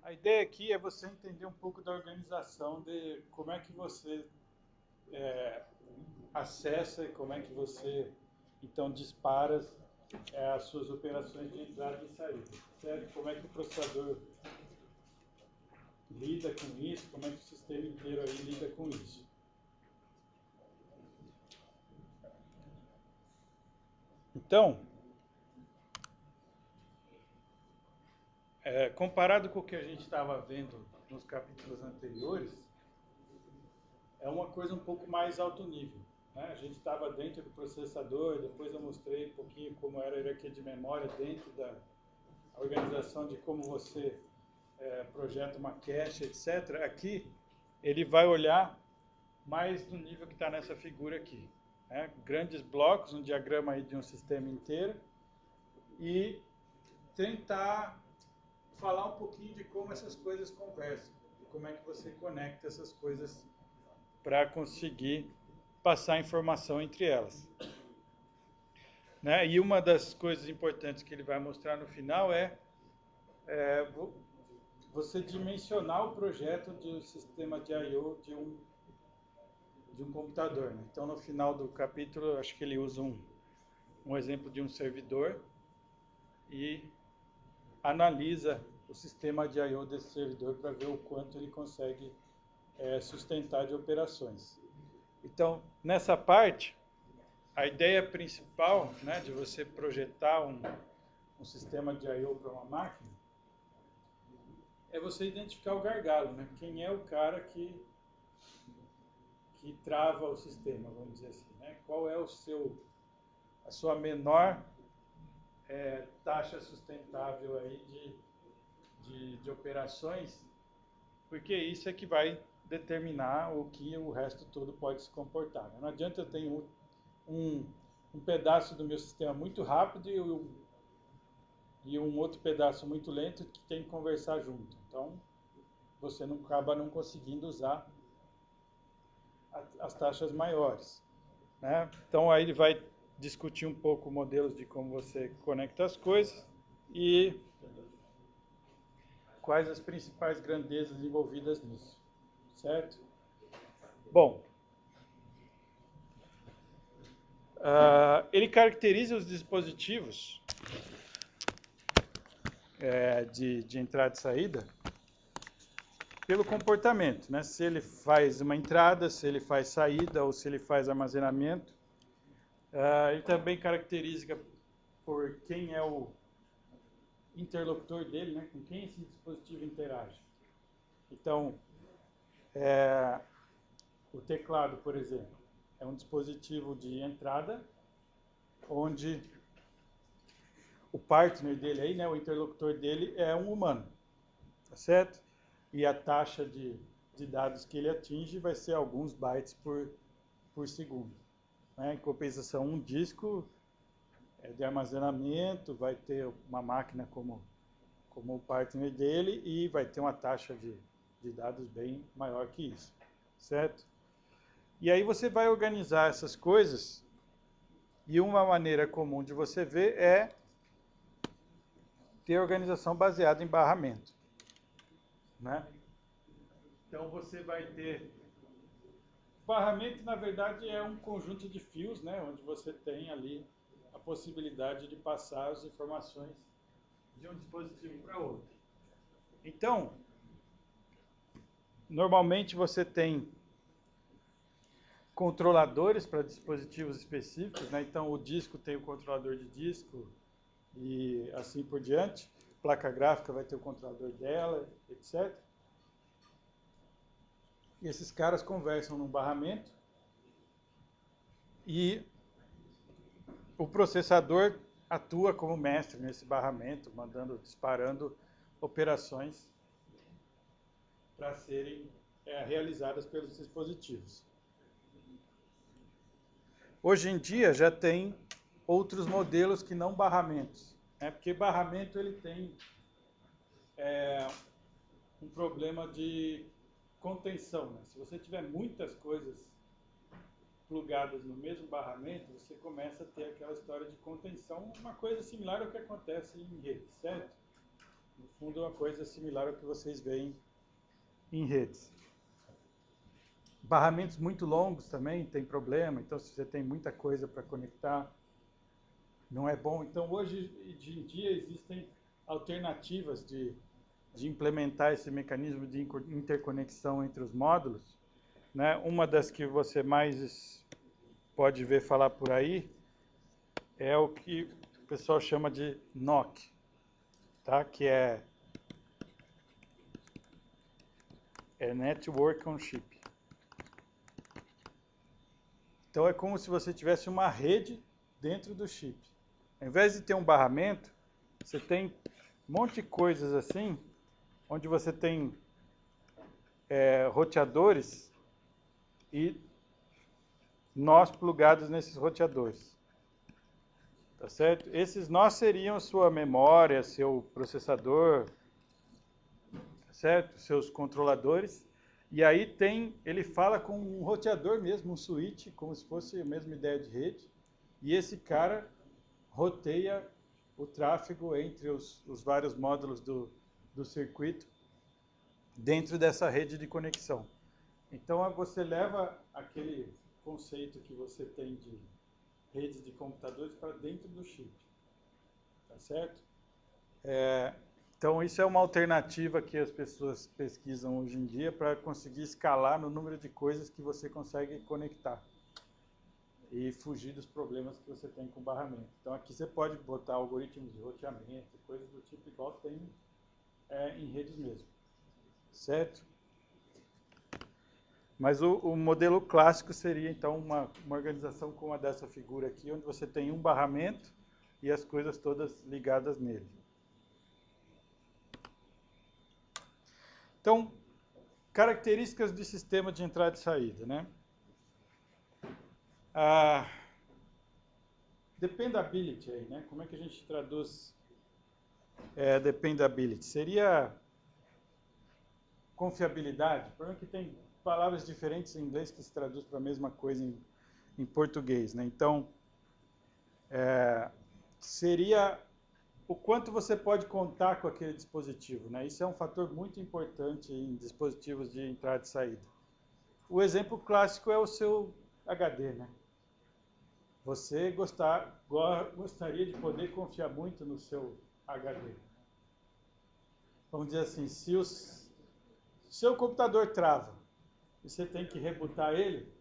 A ideia aqui é você entender um pouco da organização de como é que você acessa e como é que você então dispara as suas operações de entrada e saída, certo? Como é que o processador lida com isso, como é que o sistema inteiro aí lida com isso. Então, comparado com o que a gente estava vendo nos capítulos anteriores, é uma coisa um pouco mais alto nível. Né? A gente estava dentro do processador, depois eu mostrei um pouquinho como era a hierarquia de memória dentro da organização de como você projeta uma cache, etc. Aqui ele vai olhar mais no nível que está nessa figura aqui. Né? Grandes blocos, um diagrama aí de um sistema inteiro, e tentar falar um pouquinho de como essas coisas conversam, de como é que você conecta essas coisas para conseguir passar informação entre elas. Né? E uma das coisas importantes que ele vai mostrar no final é você dimensionar o projeto de um sistema de I/O de um computador. Né? Então, no final do capítulo, acho que ele usa um exemplo de um servidor e analisa o sistema de I/O desse servidor para ver o quanto ele consegue sustentar de operações. Então, nessa parte, a ideia principal, né, de você projetar um sistema de I/O para uma máquina é você identificar o gargalo, né? Quem é o cara que trava o sistema, vamos dizer assim, né? Qual é a sua menor taxa sustentável aí de operações, porque isso é que vai determinar o que o resto todo pode se comportar. Né? Não adianta eu ter um pedaço do meu sistema muito rápido e um outro pedaço muito lento que tem que conversar junto. Então, você acaba não conseguindo usar as taxas maiores. Né? Então, aí ele vai discutir um pouco modelos de como você conecta as coisas e quais as principais grandezas envolvidas nisso. Certo? Bom, ele caracteriza os dispositivos de entrada e saída pelo comportamento, né? Se ele faz uma entrada, se ele faz saída ou se ele faz armazenamento. Ele também caracteriza por quem é o interlocutor dele, né? Com quem esse dispositivo interage. Então, o teclado, por exemplo, é um dispositivo de entrada, onde o partner dele aí, né, o interlocutor dele é um humano, tá certo? E a taxa de dados que ele atinge vai ser alguns bytes por segundo. Né? Em compensação, um disco de armazenamento vai ter uma máquina como o partner dele e vai ter uma taxa de dados bem maior que isso, certo? E aí você vai organizar essas coisas e uma maneira comum de você ver é ter organização baseada em barramento. Né? Então você vai ter... Barramento, na verdade, é um conjunto de fios, né, onde você tem ali a possibilidade de passar as informações de um dispositivo para outro. Então, normalmente você tem controladores para dispositivos específicos, né? Então o disco tem o controlador de disco e assim por diante. A placa gráfica vai ter o controlador dela, etc. E esses caras conversam num barramento e o processador atua como mestre nesse barramento, disparando operações para serem realizadas pelos dispositivos. Hoje em dia já tem outros modelos que não barramentos, né? Porque barramento ele tem um problema de contenção. Né? Se você tiver muitas coisas plugadas no mesmo barramento, você começa a ter aquela história de contenção, uma coisa similar ao que acontece em rede, certo? No fundo, é uma coisa similar ao que vocês veem em redes. Barramentos muito longos também tem problema, então se você tem muita coisa para conectar, não é bom. Então, hoje em dia, existem alternativas de implementar esse mecanismo de interconexão entre os módulos, né? Uma das que você mais pode ver falar por aí é o que o pessoal chama de NOC, tá? Que é Network on Chip. Então é como se você tivesse uma rede dentro do chip. Ao invés de ter um barramento, você tem um monte de coisas assim, onde você tem roteadores e nós plugados nesses roteadores. Tá certo? Esses nós seriam sua memória, seu processador, tá certo? Seus controladores. E aí ele fala com um roteador mesmo, um switch, como se fosse a mesma ideia de rede. E esse cara roteia o tráfego entre os vários módulos do circuito dentro dessa rede de conexão. Então você leva aquele conceito que você tem de redes de computadores para dentro do chip. Tá certo? Então isso é uma alternativa que as pessoas pesquisam hoje em dia para conseguir escalar no número de coisas que você consegue conectar e fugir dos problemas que você tem com barramento. Então aqui você pode botar algoritmos de roteamento, coisas do tipo igual tem em redes mesmo. Certo? Mas o modelo clássico seria então uma organização como a dessa figura aqui, onde você tem um barramento e as coisas todas ligadas nele. Então, características de sistema de entrada e saída, né? Dependability aí, né? Como é que a gente traduz dependability? Seria confiabilidade. O problema é que tem palavras diferentes em inglês que se traduz para a mesma coisa em português, né? Então, seria o quanto você pode contar com aquele dispositivo, né? Isso é um fator muito importante em dispositivos de entrada e saída. O exemplo clássico é o seu HD, né? Você gostaria de poder confiar muito no seu HD. Vamos dizer assim, se o seu computador trava e você tem que rebootar ele,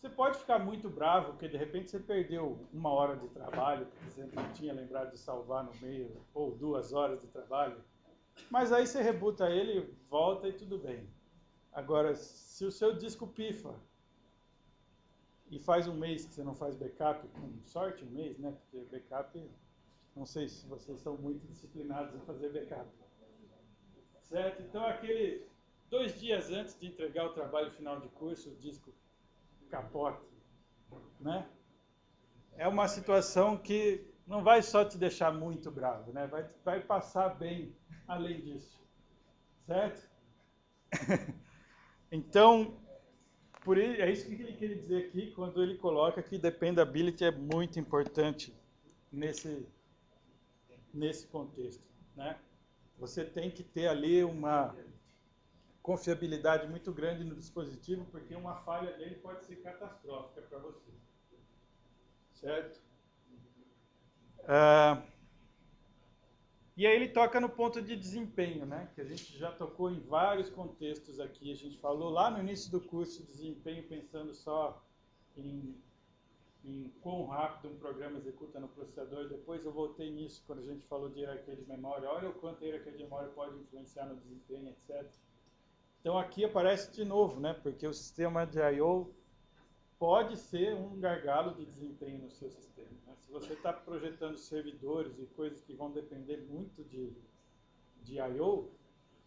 você pode ficar muito bravo, porque de repente você perdeu 1 hora de trabalho, porque você não tinha lembrado de salvar no meio, ou 2 horas de trabalho. Mas aí você rebuta ele, volta e tudo bem. Agora, se o seu disco pifa e faz 1 mês que você não faz backup, com sorte 1 mês, né? Porque backup, não sei se vocês são muito disciplinados em fazer backup. Certo? Então, aquele 2 dias antes de entregar o trabalho final de curso, o disco capota, né? É uma situação que não vai só te deixar muito bravo, né? Vai passar bem além disso, certo? Então, é isso que ele queria dizer aqui, quando ele coloca que dependability é muito importante nesse contexto, né? Você tem que ter ali uma confiabilidade muito grande no dispositivo, porque uma falha dele pode ser catastrófica para você. Certo? E aí ele toca no ponto de desempenho, né? Que a gente já tocou em vários contextos aqui. A gente falou lá no início do curso de desempenho, pensando só em quão rápido um programa executa no processador. Depois eu voltei nisso quando a gente falou de hierarquia de memória. Olha o quanto a hierarquia de memória pode influenciar no desempenho, etc. Então aqui aparece de novo, né? Porque o sistema de I/O pode ser um gargalo de desempenho no seu sistema, né? Se você está projetando servidores e coisas que vão depender muito de I/O,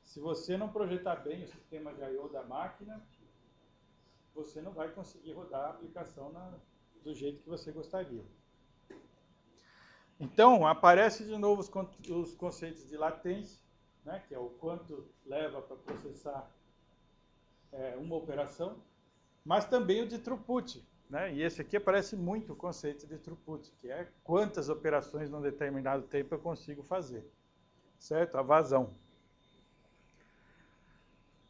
se você não projetar bem o sistema de I/O da máquina, você não vai conseguir rodar a aplicação do jeito que você gostaria. Então, aparece de novo os conceitos de latência, né? Que é o quanto leva para processar uma operação, mas também o de throughput, né? E esse aqui aparece muito o conceito de throughput, que é quantas operações num determinado tempo eu consigo fazer. certo? A vazão.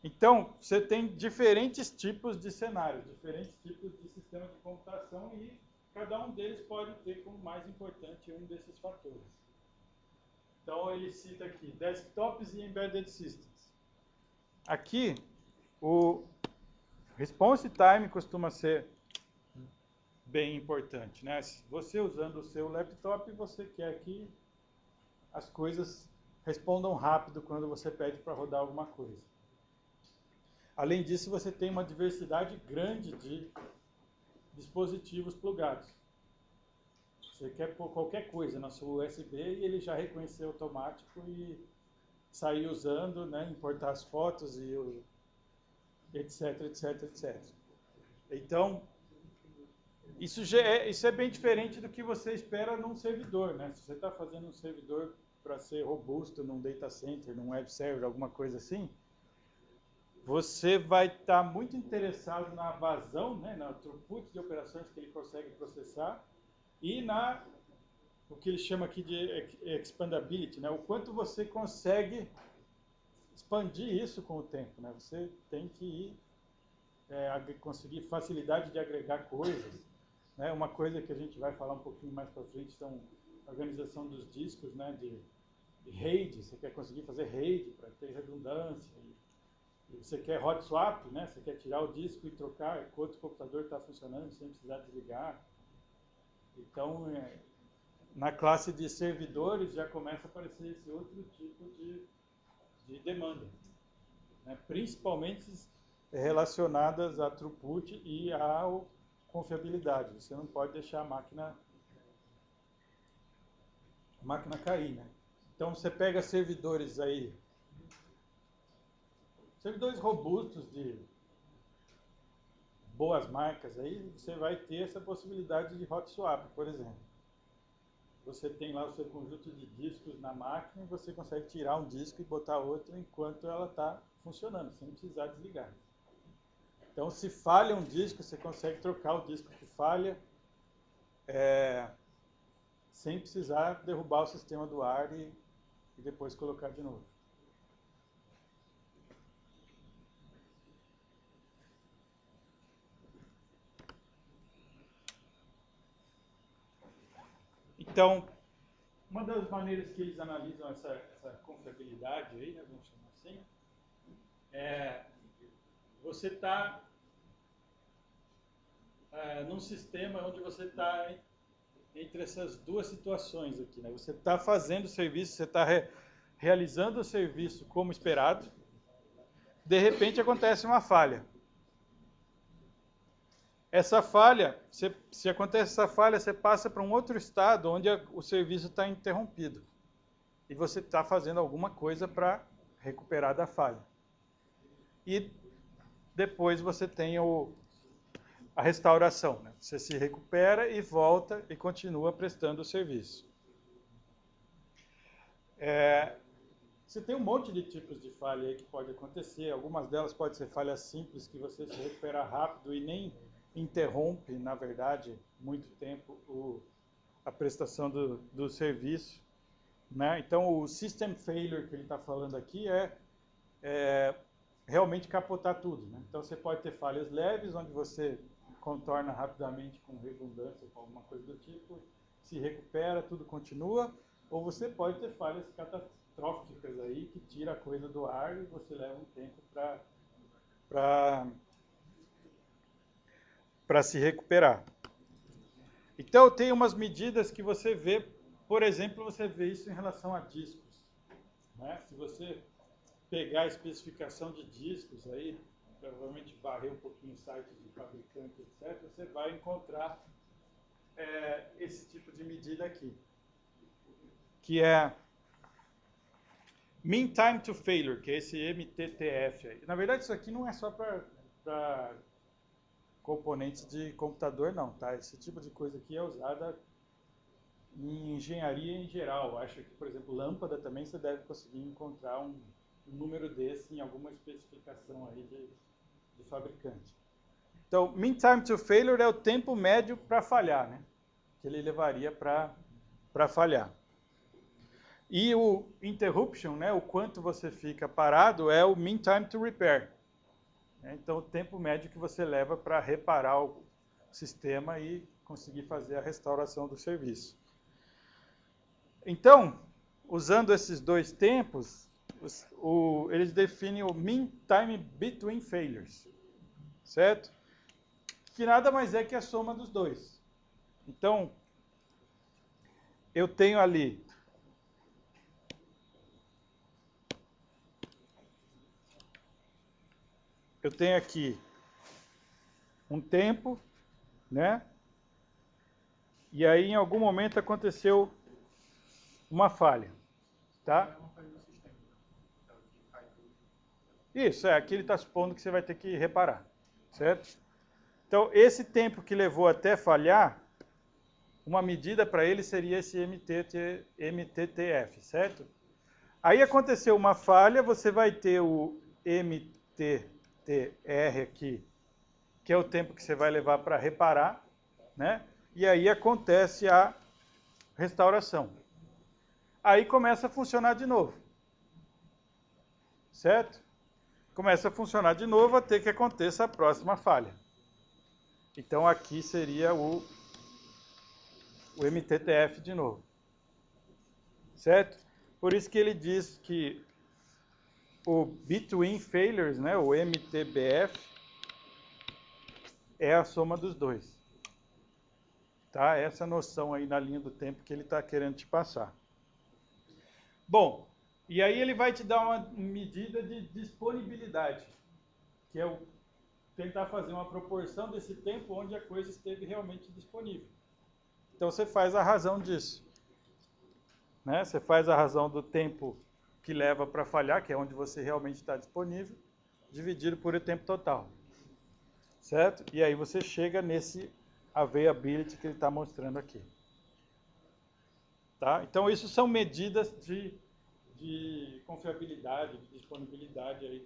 Então, você tem diferentes tipos de cenários, diferentes tipos de sistema de computação e cada um deles pode ter como mais importante um desses fatores. Então, ele cita aqui desktops e embedded systems. Aqui, o response time costuma ser bem importante, né? Você usando o seu laptop, você quer que as coisas respondam rápido quando você pede para rodar alguma coisa. Além disso, você tem uma diversidade grande de dispositivos plugados. Você quer pôr qualquer coisa na sua USB e ele já reconheceu automático e sair usando, né, importar as fotos e etc, etc, etc. Então, isso é bem diferente do que você espera num servidor, né? Se você está fazendo um servidor para ser robusto num data center, num web server, alguma coisa assim, você vai estar muito interessado na vazão, né, no throughput de operações que ele consegue processar e o que ele chama aqui de expandability, né, o quanto você consegue expandir isso com o tempo, né? Você tem que conseguir facilidade de agregar coisas, né? Uma coisa que a gente vai falar um pouquinho mais para frente são a organização dos discos, né, de RAID. Você quer conseguir fazer RAID para ter redundância. Você quer hot swap, né? Você quer tirar o disco e trocar enquanto o computador está funcionando sem precisar desligar. Então, na classe de servidores já começa a aparecer esse outro tipo de demanda, né? Principalmente relacionadas a throughput e a confiabilidade. Você não pode deixar a máquina cair, né? Então, você pega servidores aí, servidores robustos de boas marcas aí, você vai ter essa possibilidade de hot swap, por exemplo. Você tem lá o seu conjunto de discos na máquina e você consegue tirar um disco e botar outro enquanto ela está funcionando, sem precisar desligar. Então, se falha um disco, você consegue trocar o disco que falha sem precisar derrubar o sistema do ar e depois colocar de novo. Então, uma das maneiras que eles analisam essa confiabilidade aí, né, vamos chamar assim, você está num sistema onde você está entre essas duas situações aqui, né? Você está fazendo o serviço, você está realizando o serviço como esperado, de repente acontece uma falha. Essa falha, se acontece essa falha, você passa para um outro estado onde o serviço está interrompido. E você está fazendo alguma coisa para recuperar da falha. E depois você tem a restauração, né? Você se recupera e volta e continua prestando o serviço. Você tem um monte de tipos de falha aí que pode acontecer. Algumas delas podem ser falhas simples, que você se recupera rápido e nem interrompe, na verdade, muito tempo a prestação do serviço, né? Então, o system failure que ele está falando aqui é realmente capotar tudo, né? Então, você pode ter falhas leves, onde você contorna rapidamente com redundância, com alguma coisa do tipo, se recupera, tudo continua, ou você pode ter falhas catastróficas aí, que tira a coisa do ar e você leva um tempo para se recuperar. Então, tem umas medidas que você vê, por exemplo, você vê isso em relação a discos, né? Se você pegar a especificação de discos aí, provavelmente varrer um pouquinho o site de fabricante, etc., você vai encontrar esse tipo de medida aqui, que é Mean Time to Failure, que é esse MTTF aí. Na verdade, isso aqui não é só para componentes de computador, não, tá? Esse tipo de coisa aqui é usada em engenharia em geral. Eu acho que, por exemplo, lâmpada também você deve conseguir encontrar um número desse em alguma especificação aí de fabricante. Então, Mean Time to Failure é o tempo médio para falhar, né? Que ele levaria para falhar. E o interruption, né, o quanto você fica parado, é o mean time to repair. Então, o tempo médio que você leva para reparar o sistema e conseguir fazer a restauração do serviço. Então, usando esses dois tempos, eles definem o mean time between failures, certo? Que nada mais é que a soma dos dois. Então, eu tenho ali aqui um tempo, né? E aí, em algum momento, aconteceu uma falha, tá? Isso, aqui ele está supondo que você vai ter que reparar, certo? Então, esse tempo que levou até falhar, uma medida para ele seria esse MTTF, certo? Aí aconteceu uma falha, você vai ter o MTTR aqui, que é o tempo que você vai levar para reparar, né? E aí acontece a restauração. Aí começa a funcionar de novo, certo? Começa a funcionar de novo até que aconteça a próxima falha. Então aqui seria o MTTF de novo, certo? Por isso que ele diz que o Between Failures, né, o MTBF, é a soma dos dois. Tá? Essa noção aí na linha do tempo que ele está querendo te passar. Bom, e aí ele vai te dar uma medida de disponibilidade, que é tentar fazer uma proporção desse tempo onde a coisa esteve realmente disponível. Então você faz a razão disso. Né? Você faz a razão do tempo que leva para falhar, que é onde você realmente está disponível, dividido por o tempo total. Certo? E aí você chega nesse availability que ele está mostrando aqui. Tá? Então, isso são medidas de confiabilidade, de disponibilidade aí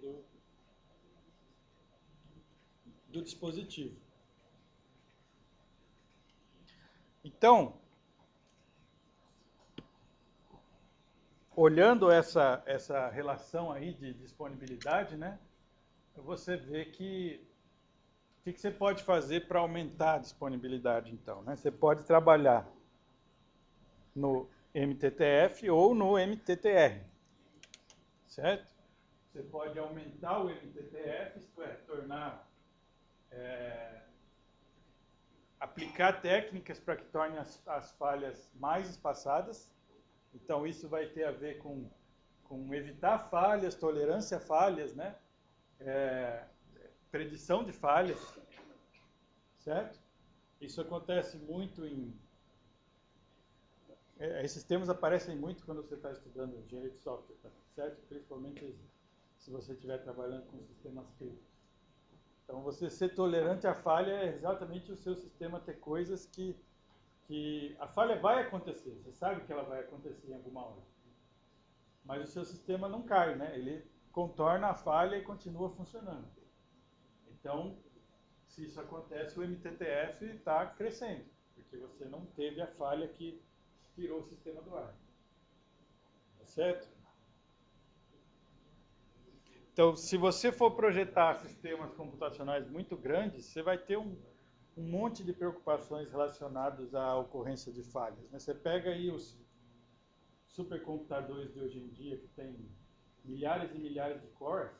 do dispositivo. Então, olhando essa relação aí de disponibilidade, né, você vê que o que você pode fazer para aumentar a disponibilidade, então? Né? Você pode trabalhar no MTTF ou no MTTR, certo? Você pode aumentar o MTTF, isto é, aplicar técnicas para que torne as falhas mais espaçadas. Então, isso vai ter a ver com evitar falhas, tolerância a falhas, né? Predição de falhas, certo? Isso acontece muito esses termos aparecem muito quando você está estudando engenharia de software, certo? Principalmente se você estiver trabalhando com sistemas críticos. Então, você ser tolerante à falha é exatamente o seu sistema ter coisas que a falha vai acontecer, você sabe que ela vai acontecer em alguma hora. Mas o seu sistema não cai, né? Ele contorna a falha e continua funcionando. Então, se isso acontece, o MTTF está crescendo, porque você não teve a falha que tirou o sistema do ar. Tá certo? Então, se você for projetar sistemas computacionais muito grandes, você vai ter um monte de preocupações relacionadas à ocorrência de falhas. Né? Você pega aí os supercomputadores de hoje em dia, que tem milhares e milhares de cores,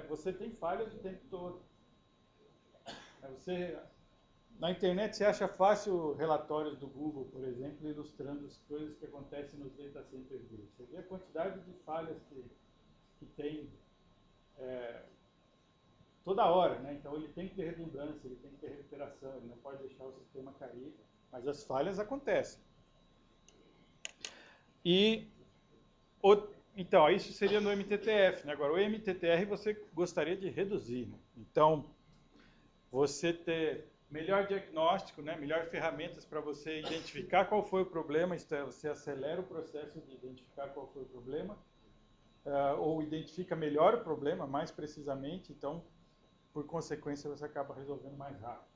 você tem falhas o tempo todo. Na internet você acha fácil relatórios do Google, por exemplo, ilustrando as coisas que acontecem nos data centers dele. Você vê a quantidade de falhas que tem toda hora, né? Então ele tem que ter redundância, ele tem que ter recuperação, ele não pode deixar o sistema cair, mas as falhas acontecem. Então, isso seria no MTTF, né? Agora, o MTTR você gostaria de reduzir. Né? Então, você ter melhor diagnóstico, né? Melhor ferramentas para você identificar qual foi o problema, isto é, você acelera o processo de identificar qual foi o problema, ou identifica melhor o problema, mais precisamente, então, por consequência, você acaba resolvendo mais rápido.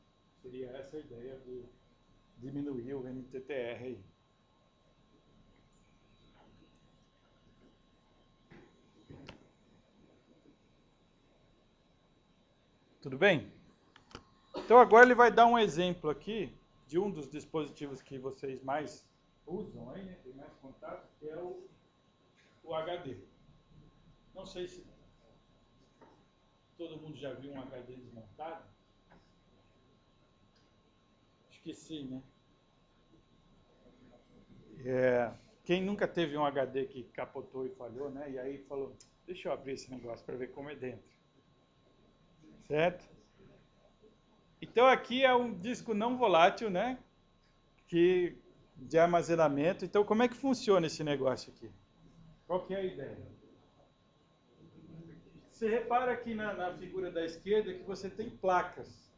Seria essa a ideia de diminuir o MTTR aí. Tudo bem? Então agora ele vai dar um exemplo aqui de um dos dispositivos que vocês mais usam aí, né? Tem mais contato, que é o HD. Não sei se todo mundo já viu um HD desmontado. Acho que sim, né? Quem nunca teve um HD que capotou e falhou, né? E aí falou, deixa eu abrir esse negócio para ver como é dentro. Certo? Então aqui é um disco não volátil, né? De armazenamento. Então como é que funciona esse negócio aqui? Qual que é a ideia? Você repara aqui na figura da esquerda que você tem placas,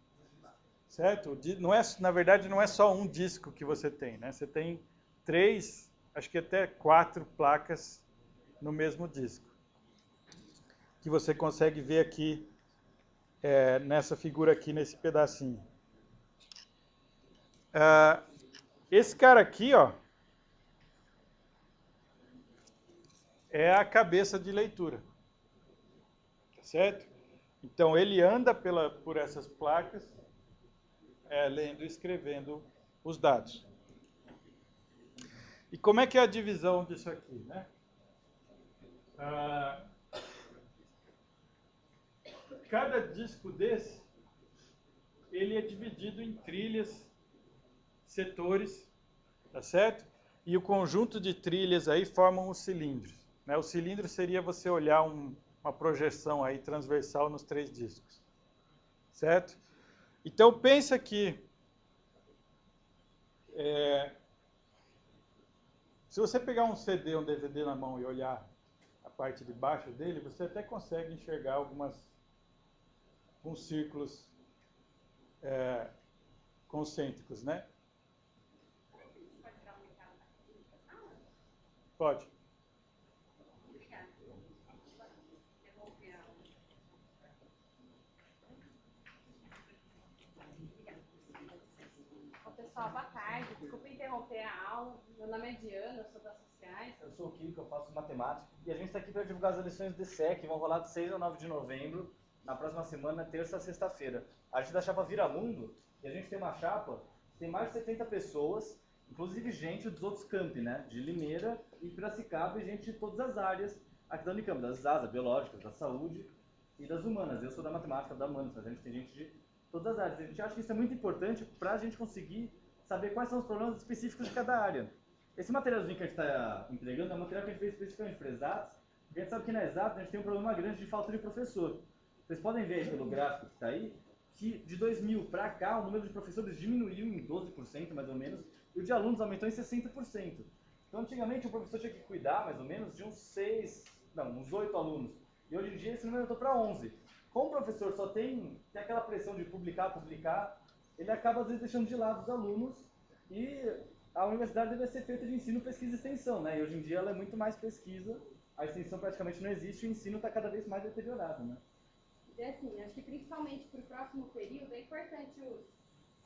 certo? Não é, na verdade, não é só um disco que você tem, né? Você tem 3, acho que até 4 placas no mesmo disco, que você consegue ver aqui nessa figura aqui, nesse pedacinho. Esse cara aqui, ó, é a cabeça de leitura, tá certo? Então ele anda por essas placas, lendo e escrevendo os dados. E como é que é a divisão disso aqui, né? Cada disco desse, ele é dividido em trilhas, setores, tá certo? E o conjunto de trilhas aí formam os cilindros. Né? O cilindro seria você olhar uma projeção aí transversal nos 3 discos, certo? Então pensa que se você pegar um CD, um DVD na mão e olhar a parte de baixo dele, você até consegue enxergar alguns círculos concêntricos, né? Pode. Pessoal, boa tarde. Desculpa interromper a aula. Meu nome é Diana, eu sou das sociais. Eu sou o Kiko, eu faço matemática. E a gente está aqui para divulgar as eleições do DSEC, que vão rolar de 6 a 9 de novembro, na próxima semana, terça a sexta-feira. A gente é da chapa Vira Mundo, e a gente tem uma chapa que tem mais de 70 pessoas, inclusive gente dos outros campi, né? De Limeira e Piracicaba, e gente de todas as áreas aqui da Unicamp, das ASA, biológicas, da saúde e das humanas. Eu sou da matemática, da humanas, mas a gente tem gente de todas as áreas. A gente acha que isso é muito importante para a gente conseguir saber quais são os problemas específicos de cada área. Esse materialzinho que a gente está entregando é um material que a gente fez especificamente para exatos, porque a gente sabe que na exatos a gente tem um problema grande de falta de professor. Vocês podem ver aí pelo gráfico que está aí, que de 2000 para cá o número de professores diminuiu em 12% mais ou menos, e o de alunos aumentou em 60%. Então antigamente o professor tinha que cuidar mais ou menos de uns 8 alunos, e hoje em dia esse número aumentou para 11. Como o professor só tem aquela pressão de publicar, ele acaba às vezes deixando de lado os alunos, e a universidade deve ser feita de ensino, pesquisa e extensão, né? E hoje em dia ela é muito mais pesquisa, a extensão praticamente não existe, e o ensino está cada vez mais deteriorado, né? E assim, acho que principalmente para o próximo período é importante os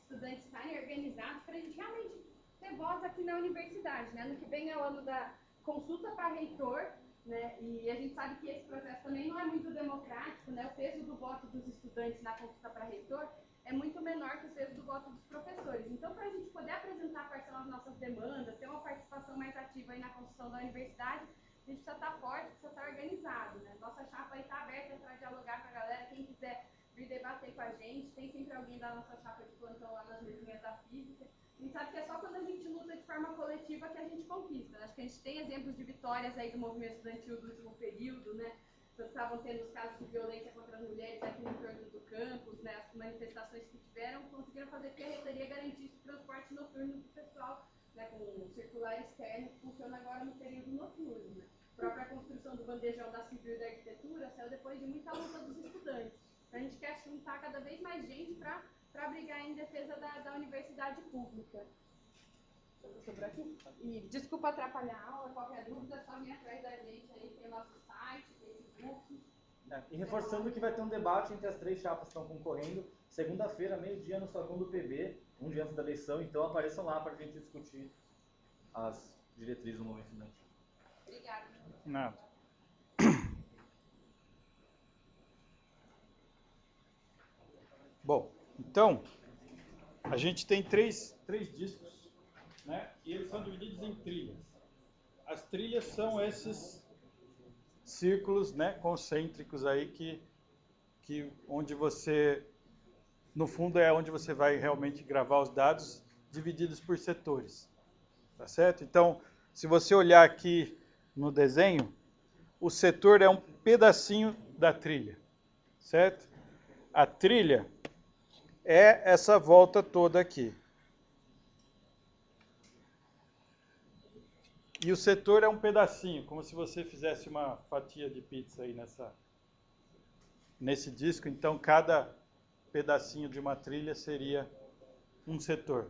estudantes estarem organizados para a gente realmente ter voz aqui na universidade, né? Ano que vem é o ano da consulta para reitor, né? E a gente sabe que esse processo também não é muito democrático, né? O peso do voto dos estudantes na consulta para reitor é muito menor que o peso do voto dos professores. Então, para a gente poder apresentar quais são as nossas demandas, ter uma participação mais ativa aí na construção da universidade, a gente precisa estar forte, precisa estar organizado, né? Nossa chapa aí está aberta para dialogar com a galera, quem quiser vir debater com a gente, tem sempre alguém da nossa chapa de plantão lá nas mesinhas da física. A gente sabe que é só quando a gente luta de forma coletiva que a gente conquista. Acho que a gente tem exemplos de vitórias aí do movimento estudantil do último período, né? Quando estavam tendo os casos de violência contra as mulheres aqui no entorno do campus, né? As manifestações que tiveram, conseguiram fazer que a reitoria garantisse o transporte noturno do pessoal, né? Com um circular externo que funciona agora no período noturno, né? A própria construção do bandejão da civil e da arquitetura saiu depois de muita luta dos estudantes. Então, a gente quer juntar cada vez mais gente para brigar em defesa da universidade pública. Por aqui. E desculpa atrapalhar a aula, qualquer dúvida é só vir atrás da gente aí, tem o nosso site, Facebook. E reforçando que vai ter um debate entre as 3 chapas que estão concorrendo, segunda-feira, meio-dia, no Salão do PB, um dia antes da eleição, então apareçam lá para a gente discutir as diretrizes do movimento estudantil. Obrigada. Nada. Bom, então, a gente tem três discos, né? E eles são divididos em trilhas. As trilhas são esses círculos, né, concêntricos aí que onde você, no fundo, é onde você vai realmente gravar os dados divididos por setores, tá certo? Então, se você olhar aqui no desenho, o setor é um pedacinho da trilha, certo? A trilha é essa volta toda aqui. E o setor é um pedacinho, como se você fizesse uma fatia de pizza aí nesse disco. Então, cada pedacinho de uma trilha seria um setor.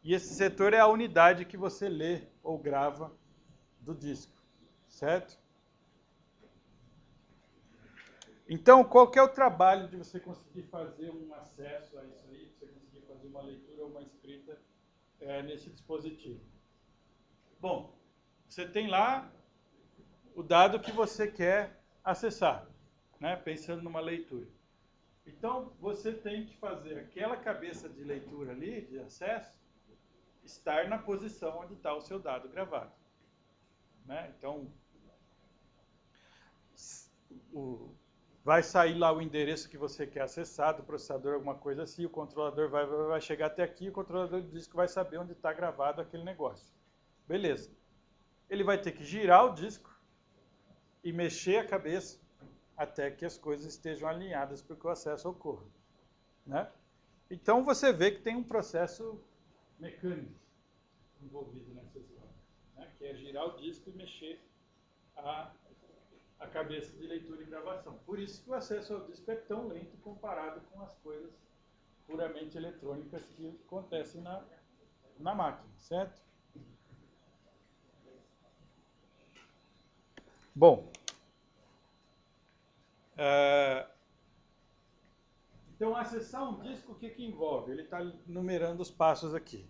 E esse setor é a unidade que você lê ou grava do disco, certo? Então, qual que é o trabalho de você conseguir fazer um acesso a isso aí, de você conseguir fazer uma leitura ou uma escrita nesse dispositivo? Bom, você tem lá o dado que você quer acessar, né? Pensando numa leitura. Então, você tem que fazer aquela cabeça de leitura ali, de acesso, estar na posição onde está o seu dado gravado, né? Então, vai sair lá o endereço que você quer acessar do processador, alguma coisa assim, o controlador vai chegar até aqui, o controlador do disco vai saber onde está gravado aquele negócio. Beleza. Ele vai ter que girar o disco e mexer a cabeça até que as coisas estejam alinhadas para que o acesso ocorra, né? Então você vê que tem um processo mecânico envolvido nessa história, né? Que é girar o disco e mexer a cabeça de leitura e gravação. Por isso que o acesso ao disco é tão lento comparado com as coisas puramente eletrônicas que acontecem na máquina, certo? Bom, então acessar um disco, o que envolve? Ele está numerando os passos aqui.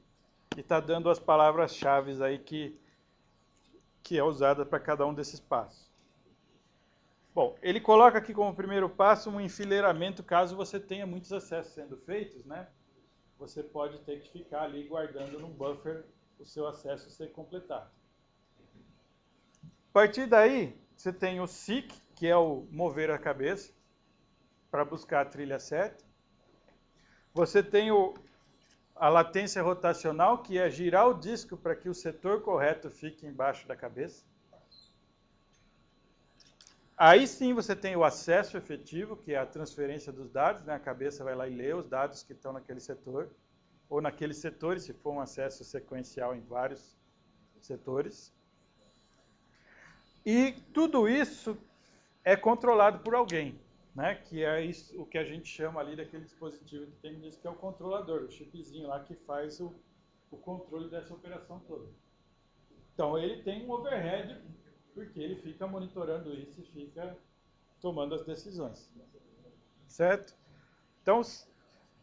E está dando as palavras-chave aí que é usada para cada um desses passos. Bom, ele coloca aqui como primeiro passo um enfileiramento, caso você tenha muitos acessos sendo feitos, né? Você pode ter que ficar ali guardando num buffer o seu acesso ser completado. A partir daí, você tem o seek, que é o mover a cabeça, para buscar a trilha certa. Você tem a latência rotacional, que é girar o disco para que o setor correto fique embaixo da cabeça. Aí sim você tem o acesso efetivo, que é a transferência dos dados, né? A cabeça vai lá e lê os dados que estão naquele setor, ou naqueles setores, se for um acesso sequencial em vários setores. E tudo isso é controlado por alguém, né? Que é isso, o que a gente chama ali daquele dispositivo que tem no disco, que é o controlador, o chipzinho lá que faz o controle dessa operação toda. Então ele tem um overhead, porque ele fica monitorando isso e fica tomando as decisões, certo? Então,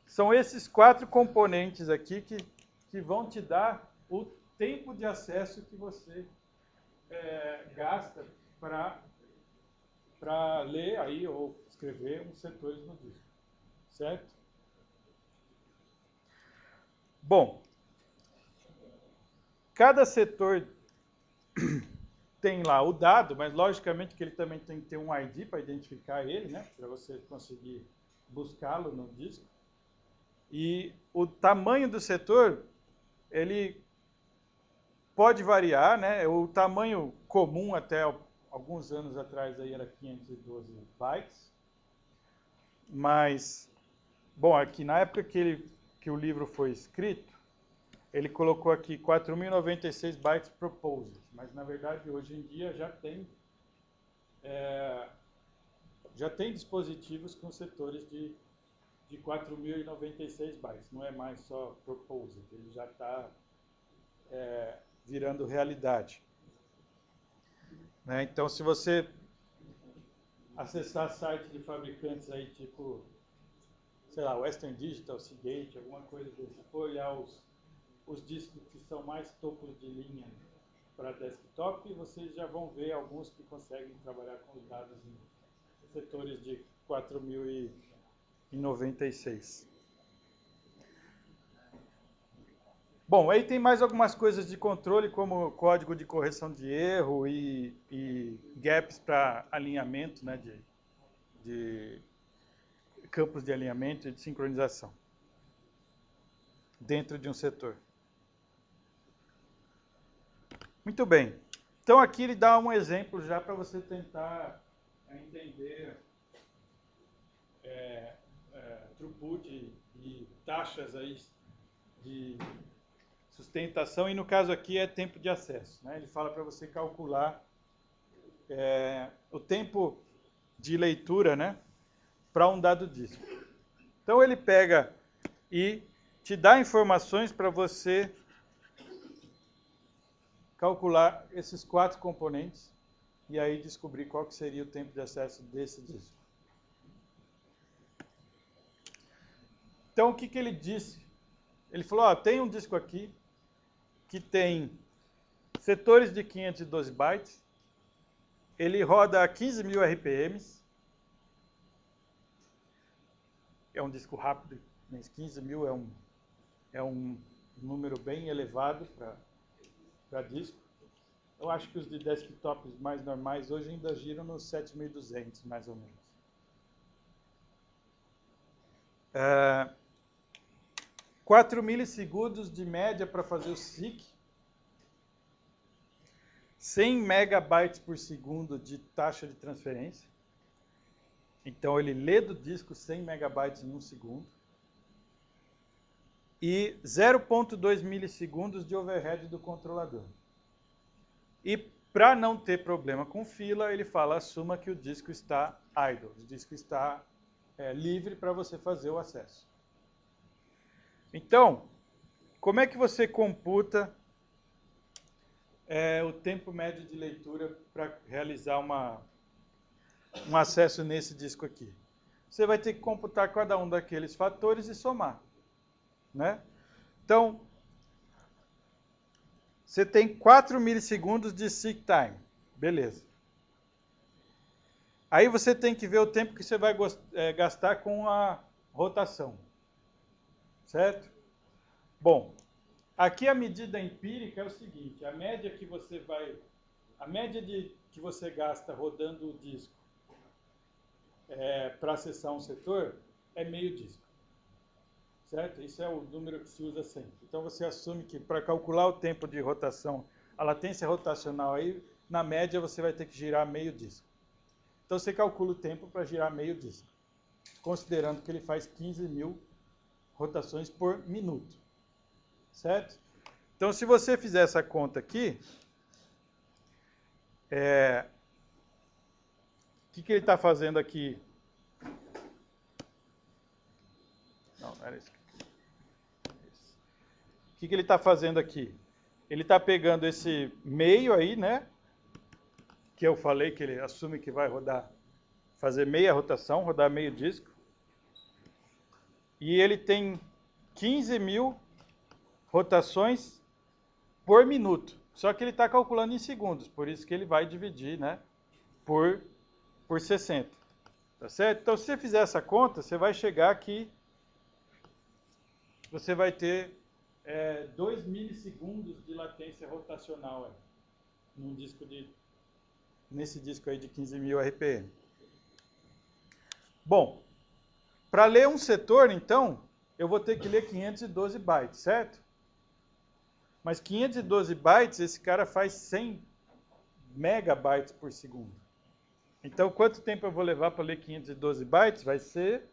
são esses 4 componentes aqui que vão te dar o tempo de acesso que você gasta para ler aí ou escrever uns setores no disco, certo? Bom, cada setor tem lá o dado, mas logicamente que ele também tem que ter um ID para identificar ele, né? Para você conseguir buscá-lo no disco. E o tamanho do setor, ele pode variar, né? O tamanho comum até alguns anos atrás aí era 512 bytes. Mas, bom, aqui na época que o livro foi escrito, ele colocou aqui 4.096 bytes proposed, mas na verdade hoje em dia já tem dispositivos com setores de 4.096 bytes, não é mais só proposed, ele já está virando realidade, né? Então, se você acessar sites de fabricantes aí tipo, sei lá, Western Digital, Seagate, alguma coisa desse, se for olhar os discos que são mais topos de linha para desktop, vocês já vão ver alguns que conseguem trabalhar com dados em setores de 4.096. Bom, aí tem mais algumas coisas de controle, como código de correção de erro e gaps para alinhamento, né, de campos de alinhamento e de sincronização dentro de um setor. Muito bem. Então aqui ele dá um exemplo já para você tentar entender throughput e taxas aí de sustentação, e no caso aqui é tempo de acesso, né? Ele fala para você calcular o tempo de leitura, né, para um dado disco. Então ele pega e te dá informações para você calcular esses 4 componentes e aí descobrir qual que seria o tempo de acesso desse disco. Então o que ele disse? Ele falou, tem um disco aqui que tem setores de 512 bytes, ele roda a 15.000 RPMs, é um disco rápido, mas 15.000 é um número bem elevado para disco. Eu acho que os de desktops mais normais hoje ainda giram nos 7.200, mais ou menos. 4 milissegundos de média para fazer o SIC, 100 megabytes por segundo de taxa de transferência. Então ele lê do disco 100 megabytes em 1 segundo. E 0,2 milissegundos de overhead do controlador. E para não ter problema com fila, ele fala, assuma que o disco está idle, o disco está livre para você fazer o acesso. Então, como é que você computa o tempo médio de leitura para realizar um acesso nesse disco aqui? Você vai ter que computar cada um daqueles fatores e somar, né? Então, você tem 4 milissegundos de seek time. Beleza. Aí você tem que ver o tempo que você vai gastar com a rotação. Certo? Bom, aqui a medida empírica é o seguinte, a média que você gasta rodando o disco para acessar um setor é meio disco. Certo? Isso é o número que se usa sempre. Então você assume que para calcular o tempo de rotação, a latência rotacional aí, na média você vai ter que girar meio disco. Então você calcula o tempo para girar meio disco, considerando que ele faz 15.000 rotações por minuto. Certo? Então se você fizer essa conta aqui, o que ele está fazendo aqui? Não era isso. O que ele está fazendo aqui? Ele está pegando esse meio aí, né? Que eu falei que ele assume que vai fazer meia rotação, rodar meio disco. E ele tem 15.000 rotações por minuto. Só que ele está calculando em segundos, por isso que ele vai dividir, né, por 60. Tá certo? Então, se você fizer essa conta, você vai chegar aqui, você vai ter 2 milissegundos de latência rotacional nesse disco aí de 15.000 RPM. Bom, para ler um setor, então, eu vou ter que ler 512 bytes, certo? Mas 512 bytes, esse cara faz 100 megabytes por segundo. Então, quanto tempo eu vou levar para ler 512 bytes? Vai ser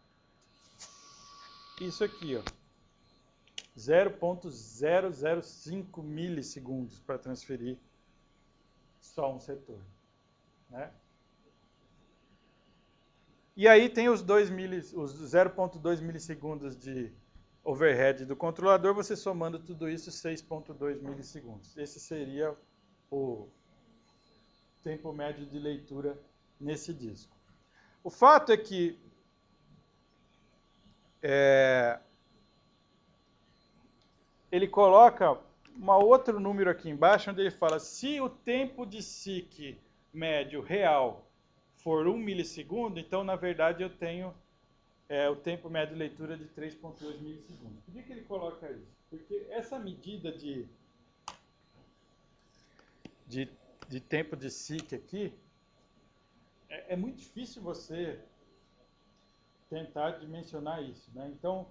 isso aqui, ó. 0,005 milissegundos para transferir só um setor, né? E aí tem os 0,2 milissegundos de overhead do controlador, você somando tudo isso, 6,2 milissegundos. Esse seria o tempo médio de leitura nesse disco. O fato é que ele coloca um outro número aqui embaixo, onde ele fala, se o tempo de SIC médio real for 1 milissegundo, então, na verdade, eu tenho o tempo médio de leitura de 3,2 milissegundos. Por que ele coloca isso? Porque essa medida de tempo de SIC aqui, é muito difícil você tentar dimensionar isso, né? Então,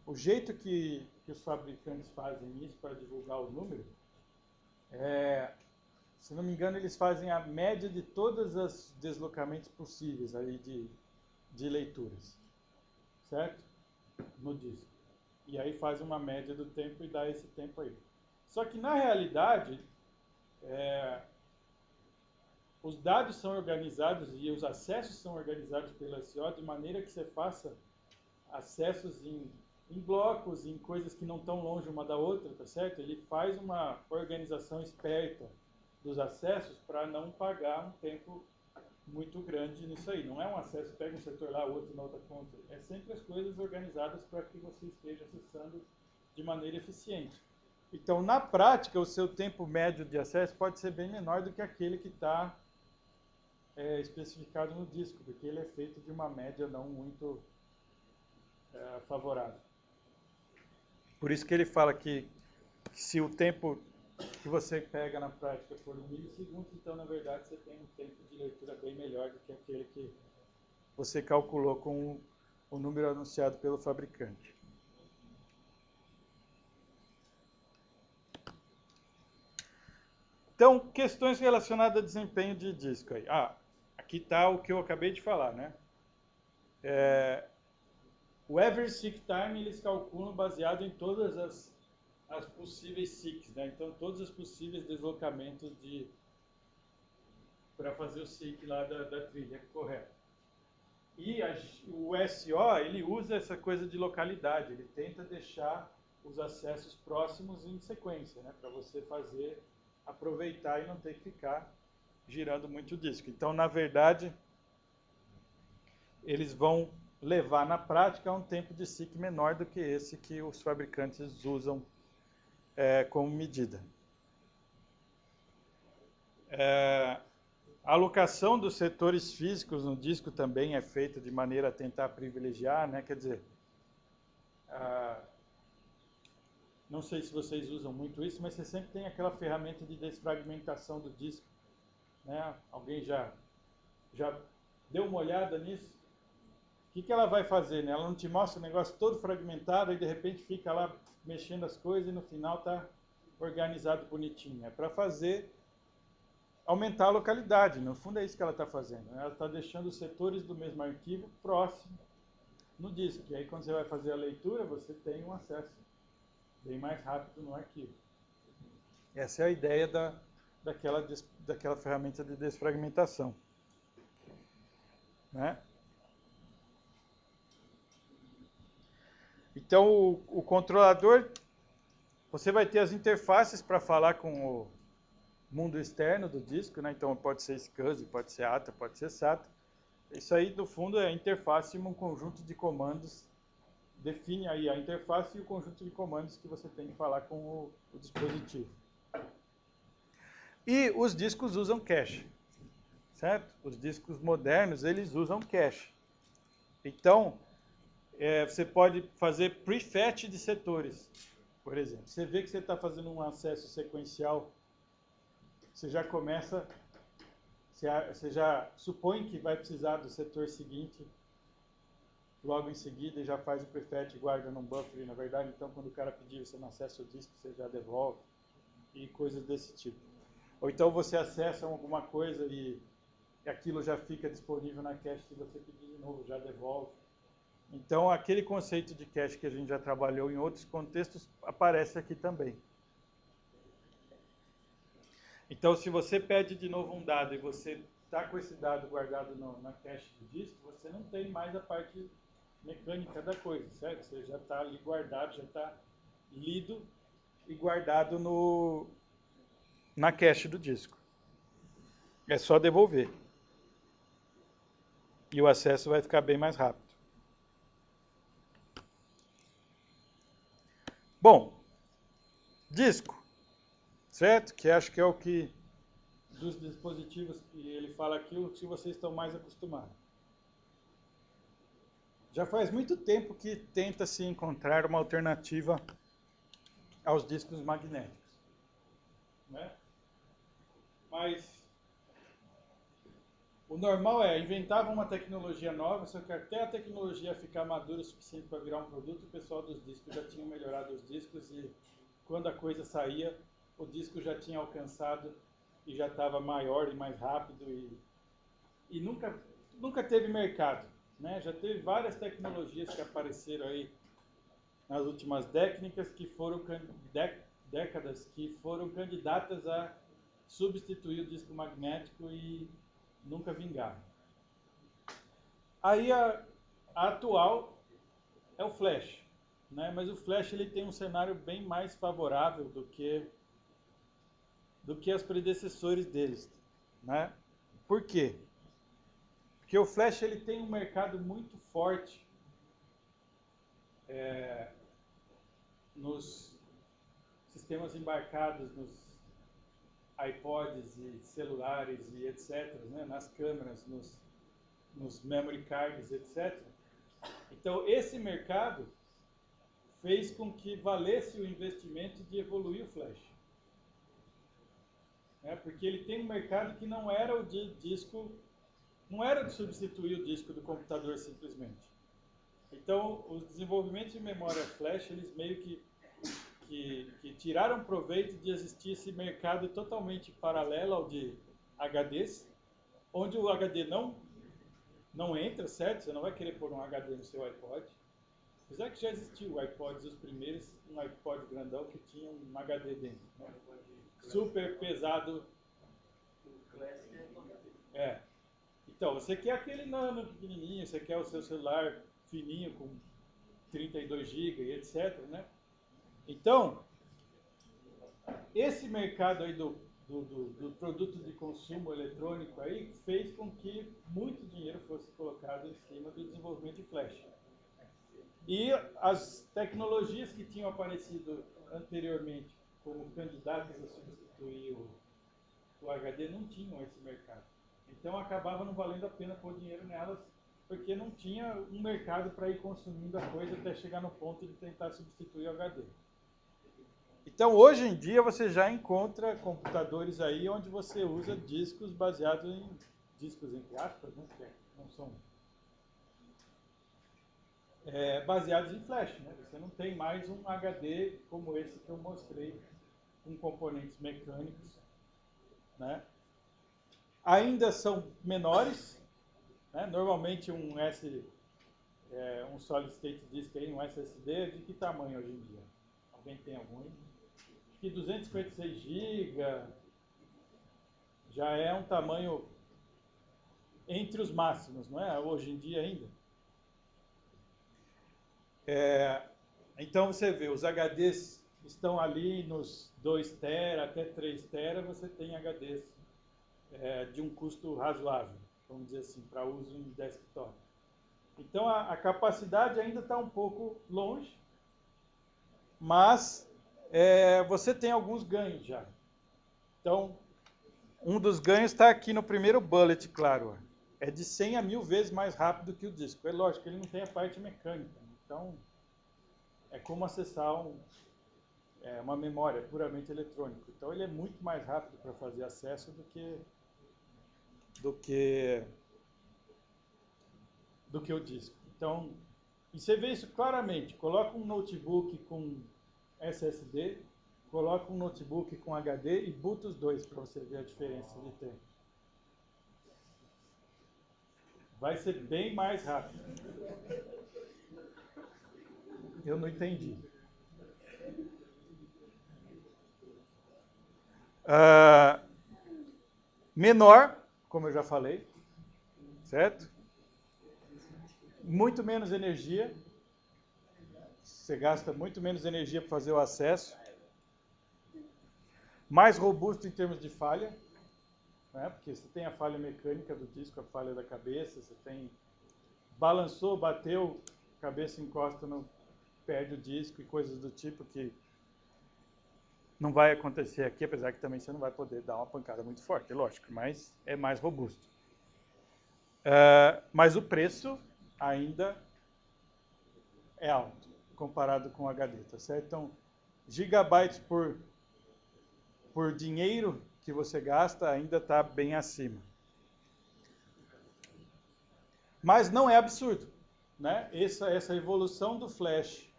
o jeito que os fabricantes fazem isso para divulgar o número, se não me engano, eles fazem a média de todos os deslocamentos possíveis aí de leituras, certo? No disco. E aí faz uma média do tempo e dá esse tempo aí. Só que, na realidade, os dados são organizados e os acessos são organizados pelo SO de maneira que você faça acessos em blocos, em coisas que não estão longe uma da outra, tá certo? Ele faz uma organização esperta dos acessos para não pagar um tempo muito grande nisso aí. Não é um acesso, pega um setor lá, outro na outra ponta. É sempre as coisas organizadas para que você esteja acessando de maneira eficiente. Então, na prática, o seu tempo médio de acesso pode ser bem menor do que aquele que está especificado no disco, porque ele é feito de uma média não muito favorável. Por isso que ele fala que se o tempo que você pega na prática for 1 milissegundos, então, na verdade, você tem um tempo de leitura bem melhor do que aquele que você calculou com o número anunciado pelo fabricante. Então, questões relacionadas a desempenho de disco aí. Aqui está o que eu acabei de falar, né? O average seek time eles calculam baseado em todas as possíveis seeks, né? Então, todos os possíveis deslocamentos para fazer o seek lá da trilha correta. E o SO, ele usa essa coisa de localidade, ele tenta deixar os acessos próximos em sequência, né? Para você aproveitar e não ter que ficar girando muito o disco. Então, na verdade, eles vão levar na prática a um tempo de SIC menor do que esse que os fabricantes usam como medida. A alocação dos setores físicos no disco também é feita de maneira a tentar privilegiar, né? Quer dizer, não sei se vocês usam muito isso, mas você sempre tem aquela ferramenta de desfragmentação do disco, né? Alguém já deu uma olhada nisso? O que ela vai fazer, né? Ela não te mostra o negócio todo fragmentado e de repente fica lá mexendo as coisas e no final está organizado bonitinho. É para aumentar a localidade, no fundo é isso que ela está fazendo, né? Ela está deixando os setores do mesmo arquivo próximo no disco. E aí quando você vai fazer a leitura, você tem um acesso bem mais rápido no arquivo. Essa é a ideia daquela ferramenta de desfragmentação, né? Então, o controlador, você vai ter as interfaces para falar com o mundo externo do disco, né? Então, pode ser SCSI, pode ser ATA, pode ser SATA. Isso aí, no fundo, é a interface e um conjunto de comandos. Define aí a interface e o conjunto de comandos que você tem que falar com o dispositivo. E os discos usam cache, certo? Os discos modernos, eles usam cache. Então, você pode fazer prefetch de setores, por exemplo. Você vê que você está fazendo um acesso sequencial, você já começa, você já supõe que vai precisar do setor seguinte logo em seguida e já faz o prefetch e guarda num buffer. Na verdade, então, quando o cara pedir, você não acessa o disco, você já devolve e coisas desse tipo. Ou então você acessa alguma coisa e aquilo já fica disponível na cache, se você pedir de novo, já devolve. Então, aquele conceito de cache que a gente já trabalhou em outros contextos aparece aqui também. Então, se você pede de novo um dado e você está com esse dado guardado na cache do disco, você não tem mais a parte mecânica da coisa, certo? Você já está ali guardado, já está lido e guardado na cache do disco. É só devolver. E o acesso vai ficar bem mais rápido. Bom, disco, certo? Que acho que é o que, dos dispositivos que ele fala aqui, o que vocês estão mais acostumados. já faz muito tempo que tenta-se encontrar uma alternativa aos discos magnéticos, né? Mas o normal é, inventava uma tecnologia nova, só que até a tecnologia ficar madura o suficiente para virar um produto, o pessoal dos discos já tinha melhorado os discos e quando a coisa saía, o disco já tinha alcançado e já estava maior e mais rápido e nunca teve mercado, né? Já teve várias tecnologias que apareceram aí nas últimas décadas que foram candidatas a substituir o disco magnético e nunca vingaram. Aí a atual é o flash, né? Mas o flash ele tem um cenário bem mais favorável do que os predecessores deles, né? Por quê? Porque o flash ele tem um mercado muito forte nos sistemas embarcados, nos iPods e celulares e etc., né? Nas câmeras, nos memory cards, etc. Então, esse mercado fez com que valesse o investimento de evoluir o flash. Porque ele tem um mercado que não era o de disco, não era de substituir o disco do computador simplesmente. Então, os desenvolvimentos de memória flash, eles meio que tiraram proveito de existir esse mercado totalmente paralelo ao de HDs, onde o HD não entra, certo? Você não vai querer pôr um HD no seu iPod. Apesar que já existiu o iPods, os primeiros, um iPod grandão que tinha um HD dentro, né? Super pesado. Então, você quer aquele nano pequenininho, você quer o seu celular fininho com 32 GB e etc, né? Então, esse mercado aí do produto de consumo eletrônico aí fez com que muito dinheiro fosse colocado em cima do desenvolvimento de flash. E as tecnologias que tinham aparecido anteriormente como candidatas a substituir o HD não tinham esse mercado. Então acabava não valendo a pena pôr dinheiro nelas, porque não tinha um mercado para ir consumindo a coisa até chegar no ponto de tentar substituir o HD. Então, hoje em dia, você já encontra computadores aí onde você usa discos baseados em discos, entre aspas, né? Que não são baseados em flash, né? Você não tem mais um HD como esse que eu mostrei, com componentes mecânicos, né? Ainda são menores, né? Normalmente um Solid State Disk aí, um SSD, de que tamanho hoje em dia? Alguém tem algum aí? Que 256 GB já é um tamanho entre os máximos, não é? Hoje em dia ainda. Então você vê, os HDs estão ali nos 2 TB até 3 TB, você tem HDs de um custo razoável, vamos dizer assim, para uso em desktop. Então a capacidade ainda está um pouco longe, mas você tem alguns ganhos já. Então, um dos ganhos está aqui no primeiro bullet, claro. É de 100 a 1000 vezes mais rápido que o disco. É lógico que ele não tem a parte mecânica. Então, é como acessar uma memória puramente eletrônica. Então, ele é muito mais rápido para fazer acesso do que o disco. Então, e você vê isso claramente. Coloca um notebook com SSD, coloca um notebook com HD e boota os dois para você ver a diferença de tempo. Vai ser bem mais rápido. Eu não entendi. Menor, como eu já falei, certo? Muito menos energia. Você gasta muito menos energia para fazer o acesso. Mais robusto em termos de falha, né? Porque você tem a falha mecânica do disco, a falha da cabeça, você tem... Balançou, bateu, a cabeça encosta, perde o disco e coisas do tipo que não vai acontecer aqui, apesar que também você não vai poder dar uma pancada muito forte, lógico, mas é mais robusto. Mas o preço ainda é alto comparado com o HD, tá certo? Então, gigabytes por dinheiro que você gasta ainda está bem acima. Mas não é absurdo, né? Essa evolução do flash,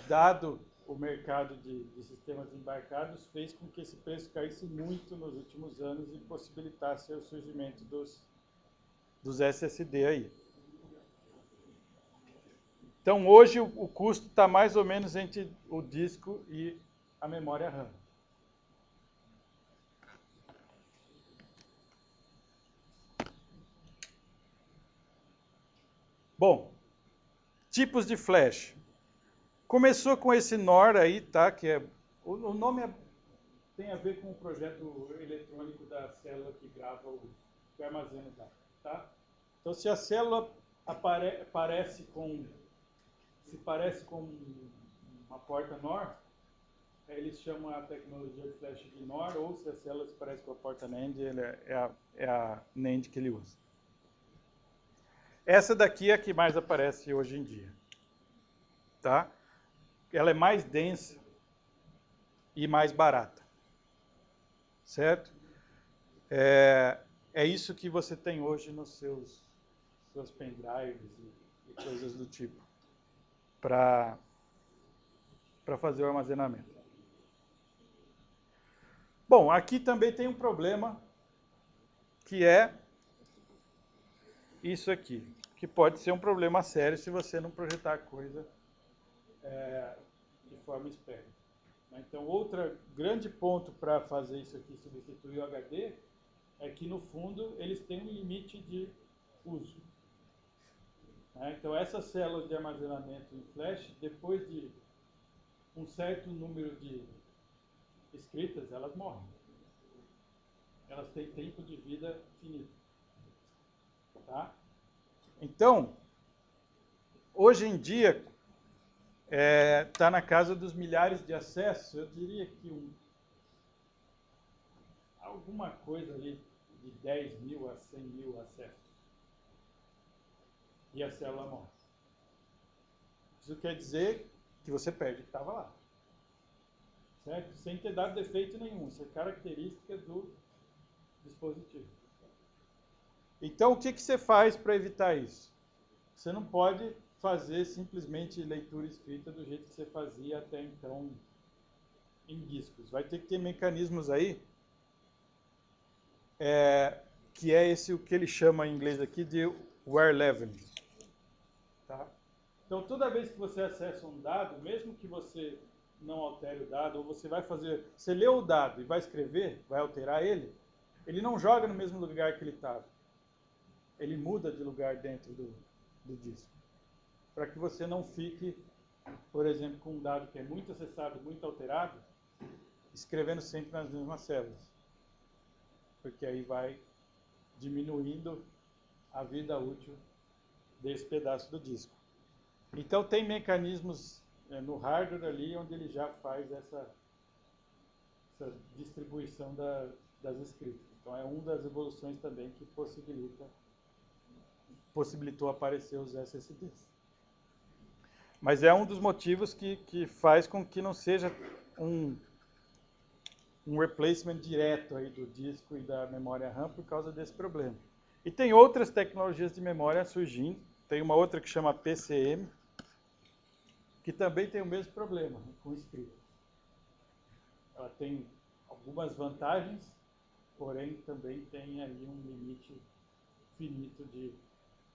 dado o mercado de sistemas embarcados, fez com que esse preço caísse muito nos últimos anos e possibilitasse o surgimento dos SSD aí. Então, hoje, o custo está mais ou menos entre o disco e a memória RAM. Bom, tipos de flash. Começou com esse NOR aí, tá? Que é, o nome tem a ver com o projeto eletrônico da célula que grava que armazena os dados, tá? Então, se a célula parece com uma porta NOR, eles chamam a tecnologia de flash de NOR, ou se a célula se parece com a porta NAND, é a NAND que ele usa. Essa daqui é a que mais aparece hoje em dia, tá? Ela é mais densa e mais barata, certo? É isso que você tem hoje nos seus pendrives e coisas do tipo, para fazer o armazenamento. Bom, aqui também tem um problema, que é isso aqui, que pode ser um problema sério se você não projetar a coisa de forma esperta. Então, outro grande ponto para fazer isso aqui, substituir o HD, é que, no fundo, eles têm um limite de uso. Então, essas células de armazenamento em flash, depois de um certo número de escritas, elas morrem. Elas têm tempo de vida finito. Tá? Então, hoje em dia, está na casa dos milhares de acessos. Eu diria que alguma coisa ali de 10 mil a 100 mil acessos. E a célula morre. Isso quer dizer que você perde o que estava lá. Certo? Sem ter dado defeito nenhum. Isso é característica do dispositivo. Então, o que você faz para evitar isso? Você não pode fazer simplesmente leitura escrita do jeito que você fazia até então em discos. Vai ter que ter mecanismos aí, que é o que ele chama em inglês aqui de wear leveling. Tá? Então, toda vez que você acessa um dado, mesmo que você não altere o dado, ou você leu o dado e vai escrever, vai alterar ele não joga no mesmo lugar que ele estava. Ele muda de lugar dentro do disco. Para que você não fique, por exemplo, com um dado que é muito acessado, muito alterado, escrevendo sempre nas mesmas células. Porque aí vai diminuindo a vida útil desse pedaço do disco. Então, tem mecanismos no hardware ali, onde ele já faz essa distribuição das escritas. Então, é uma das evoluções também que possibilitou aparecer os SSDs. Mas é um dos motivos que faz com que não seja um replacement direto aí do disco e da memória RAM por causa desse problema. E tem outras tecnologias de memória surgindo. Tem uma outra que chama PCM, que também tem o mesmo problema com escrita. Ela tem algumas vantagens, porém também tem aí um limite finito de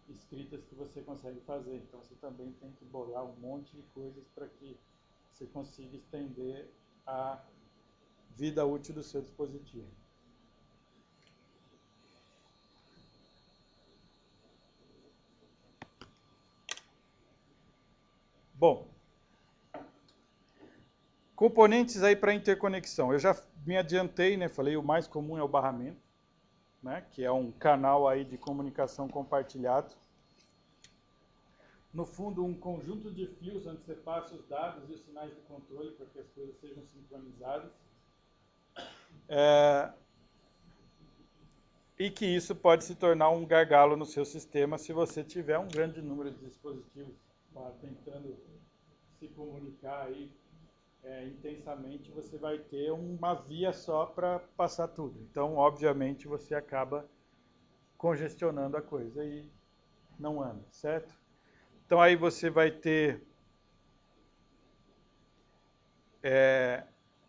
escritas que você consegue fazer. Então, você também tem que bolar um monte de coisas para que você consiga estender a vida útil do seu dispositivo. Bom, componentes aí para interconexão. Eu já me adiantei, né? Falei, o mais comum é o barramento, né? Que é um canal aí de comunicação compartilhado. No fundo, um conjunto de fios onde você passa os dados e os sinais de controle para que as coisas sejam sincronizadas. E que isso pode se tornar um gargalo no seu sistema se você tiver um grande número de dispositivos tentando se comunicar aí intensamente, você vai ter uma via só para passar tudo. Então, obviamente, você acaba congestionando a coisa e não anda, certo? Então, aí você vai ter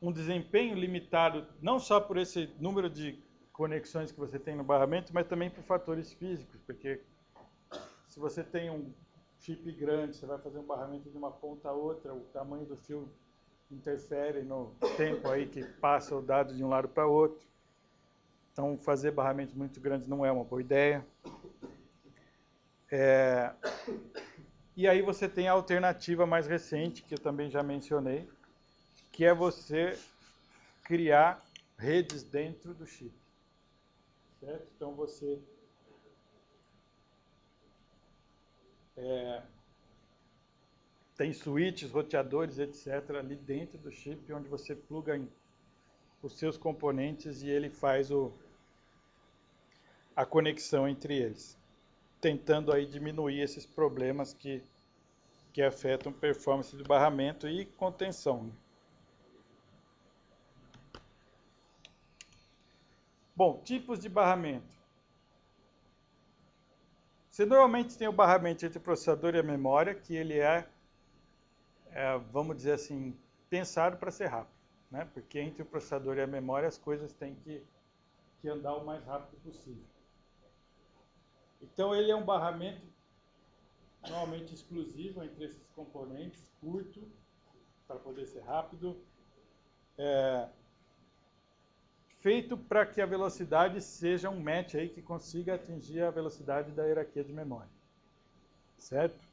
um desempenho limitado, não só por esse número de conexões que você tem no barramento, mas também por fatores físicos, porque se você tem um chip grande, você vai fazer um barramento de uma ponta a outra, o tamanho do fio interfere no tempo aí que passa o dado de um lado para o outro. Então, fazer barramentos muito grandes não é uma boa ideia. E aí você tem a alternativa mais recente, que eu também já mencionei, que é você criar redes dentro do chip. Certo? Então, você tem switches, roteadores, etc., ali dentro do chip, onde você pluga em os seus componentes e ele faz a conexão entre eles, tentando aí diminuir esses problemas que afetam performance do barramento e contenção. Bom, tipos de barramento. Você normalmente tem o barramento entre o processador e a memória, que ele vamos dizer assim, pensado para ser rápido, né? Porque entre o processador e a memória as coisas têm que andar o mais rápido possível. Então ele é um barramento normalmente exclusivo entre esses componentes, curto, para poder ser rápido, feito para que a velocidade seja um match aí que consiga atingir a velocidade da hierarquia de memória, certo?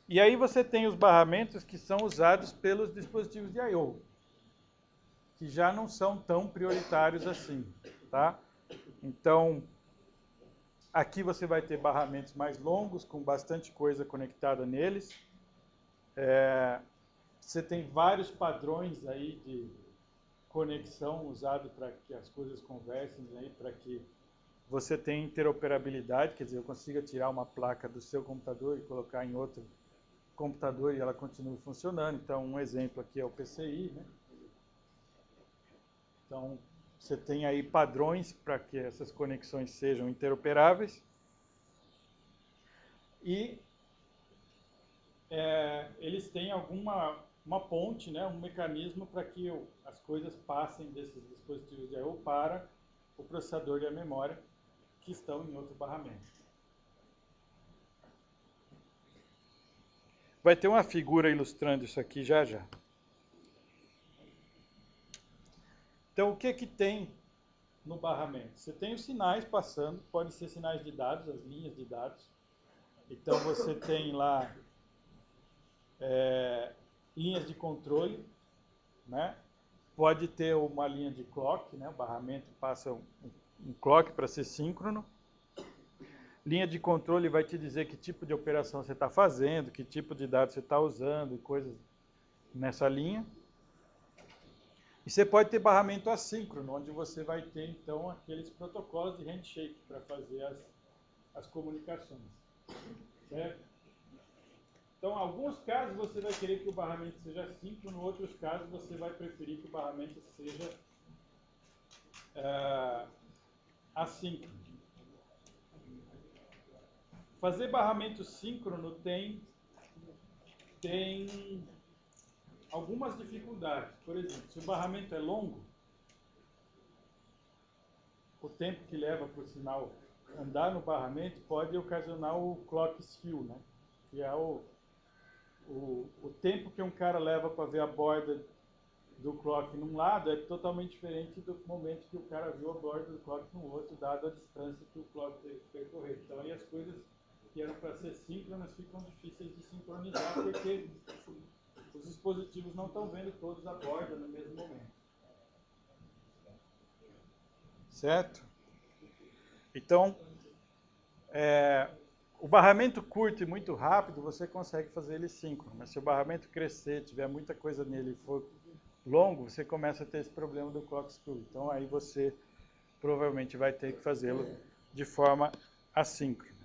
E aí você tem os barramentos que são usados pelos dispositivos de I/O, que já não são tão prioritários assim, tá? Então, aqui você vai ter barramentos mais longos, com bastante coisa conectada neles. Você tem vários padrões aí de conexão usado para que as coisas conversem, aí, para que você tenha interoperabilidade, quer dizer, eu consiga tirar uma placa do seu computador e colocar em outro computador e ela continue funcionando. Então, um exemplo aqui é o PCI, né? Então, você tem aí padrões para que essas conexões sejam interoperáveis. E eles têm uma ponte, né, um mecanismo para que as coisas passem desses dispositivos de I/O para o processador e a memória que estão em outro barramento. Vai ter uma figura ilustrando isso aqui já já. Então, o que tem no barramento? Você tem os sinais passando, podem ser sinais de dados, as linhas de dados. Então, você tem lá linhas de controle, né? Pode ter uma linha de clock, né? O barramento passa um clock para ser síncrono. Linha de controle vai te dizer que tipo de operação você está fazendo, que tipo de dados você está usando e coisas nessa linha. E você pode ter barramento assíncrono, onde você vai ter, então, aqueles protocolos de handshake para fazer as comunicações. Certo? Então, em alguns casos, você vai querer que o barramento seja síncrono, em outros casos, você vai preferir que o barramento seja assíncrono. Fazer barramento síncrono tem algumas dificuldades. Por exemplo, se o barramento é longo, o tempo que leva para o sinal andar no barramento pode ocasionar o clock skew, né? Que é o tempo que um cara leva para ver a borda do clock num lado é totalmente diferente do momento que o cara viu a borda do clock no outro, dado a distância que o clock teve que percorrer. Então, aí as coisas que eram para ser síncronas ficam difíceis de sincronizar, porque os dispositivos não estão vendo todos a borda no mesmo momento. Certo? Então, o barramento curto e muito rápido, você consegue fazer ele síncrono, mas se o barramento crescer, tiver muita coisa nele e for longo, você começa a ter esse problema do clock skew. Então, aí você provavelmente vai ter que fazê-lo de forma assíncrona.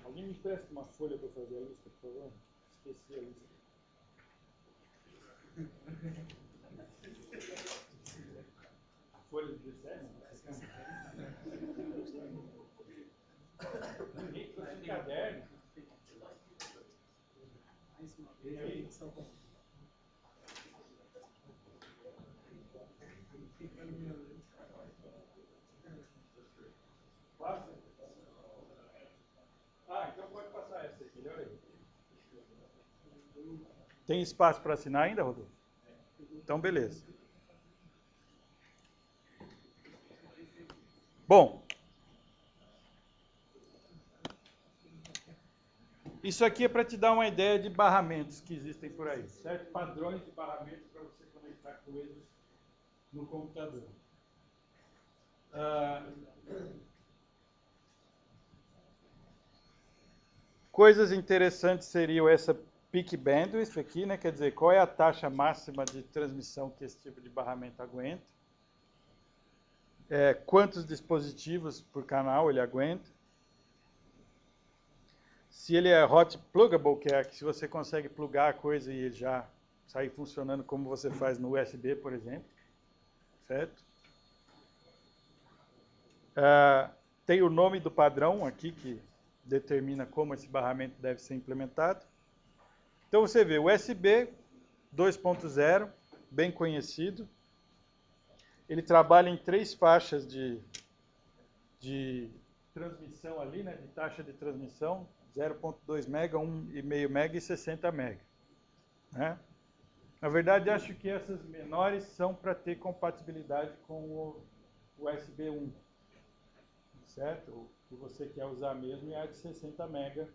Alguém me empresta uma folha para fazer a lista, por favor? Esqueci a lista. A folha de 17? Ninguém trouxe um caderno. Passa? Ah, então pode passar essa aí, melhor aí. Tem espaço para assinar ainda, Rodolfo? Então, beleza. Bom, isso aqui é para te dar uma ideia de barramentos que existem por aí, certo? Padrões de barramentos para você conectar coisas no computador. Coisas interessantes seriam essa peak bandwidth aqui, né? Quer dizer, qual é a taxa máxima de transmissão que esse tipo de barramento aguenta? Quantos dispositivos por canal ele aguenta? Se ele é hot pluggable, que é que se você consegue plugar a coisa e ele já sair funcionando como você faz no USB, por exemplo, certo? Tem o nome do padrão aqui que determina como esse barramento deve ser implementado. Então você vê USB 2.0, bem conhecido. Ele trabalha em 3 faixas de transmissão ali, né, de taxa de transmissão, 0.2 MB, 1,5 MB e 60 MB. Né? Na verdade, acho que essas menores são para ter compatibilidade com o USB 1. Certo? O que você quer usar mesmo é a de 60 MB,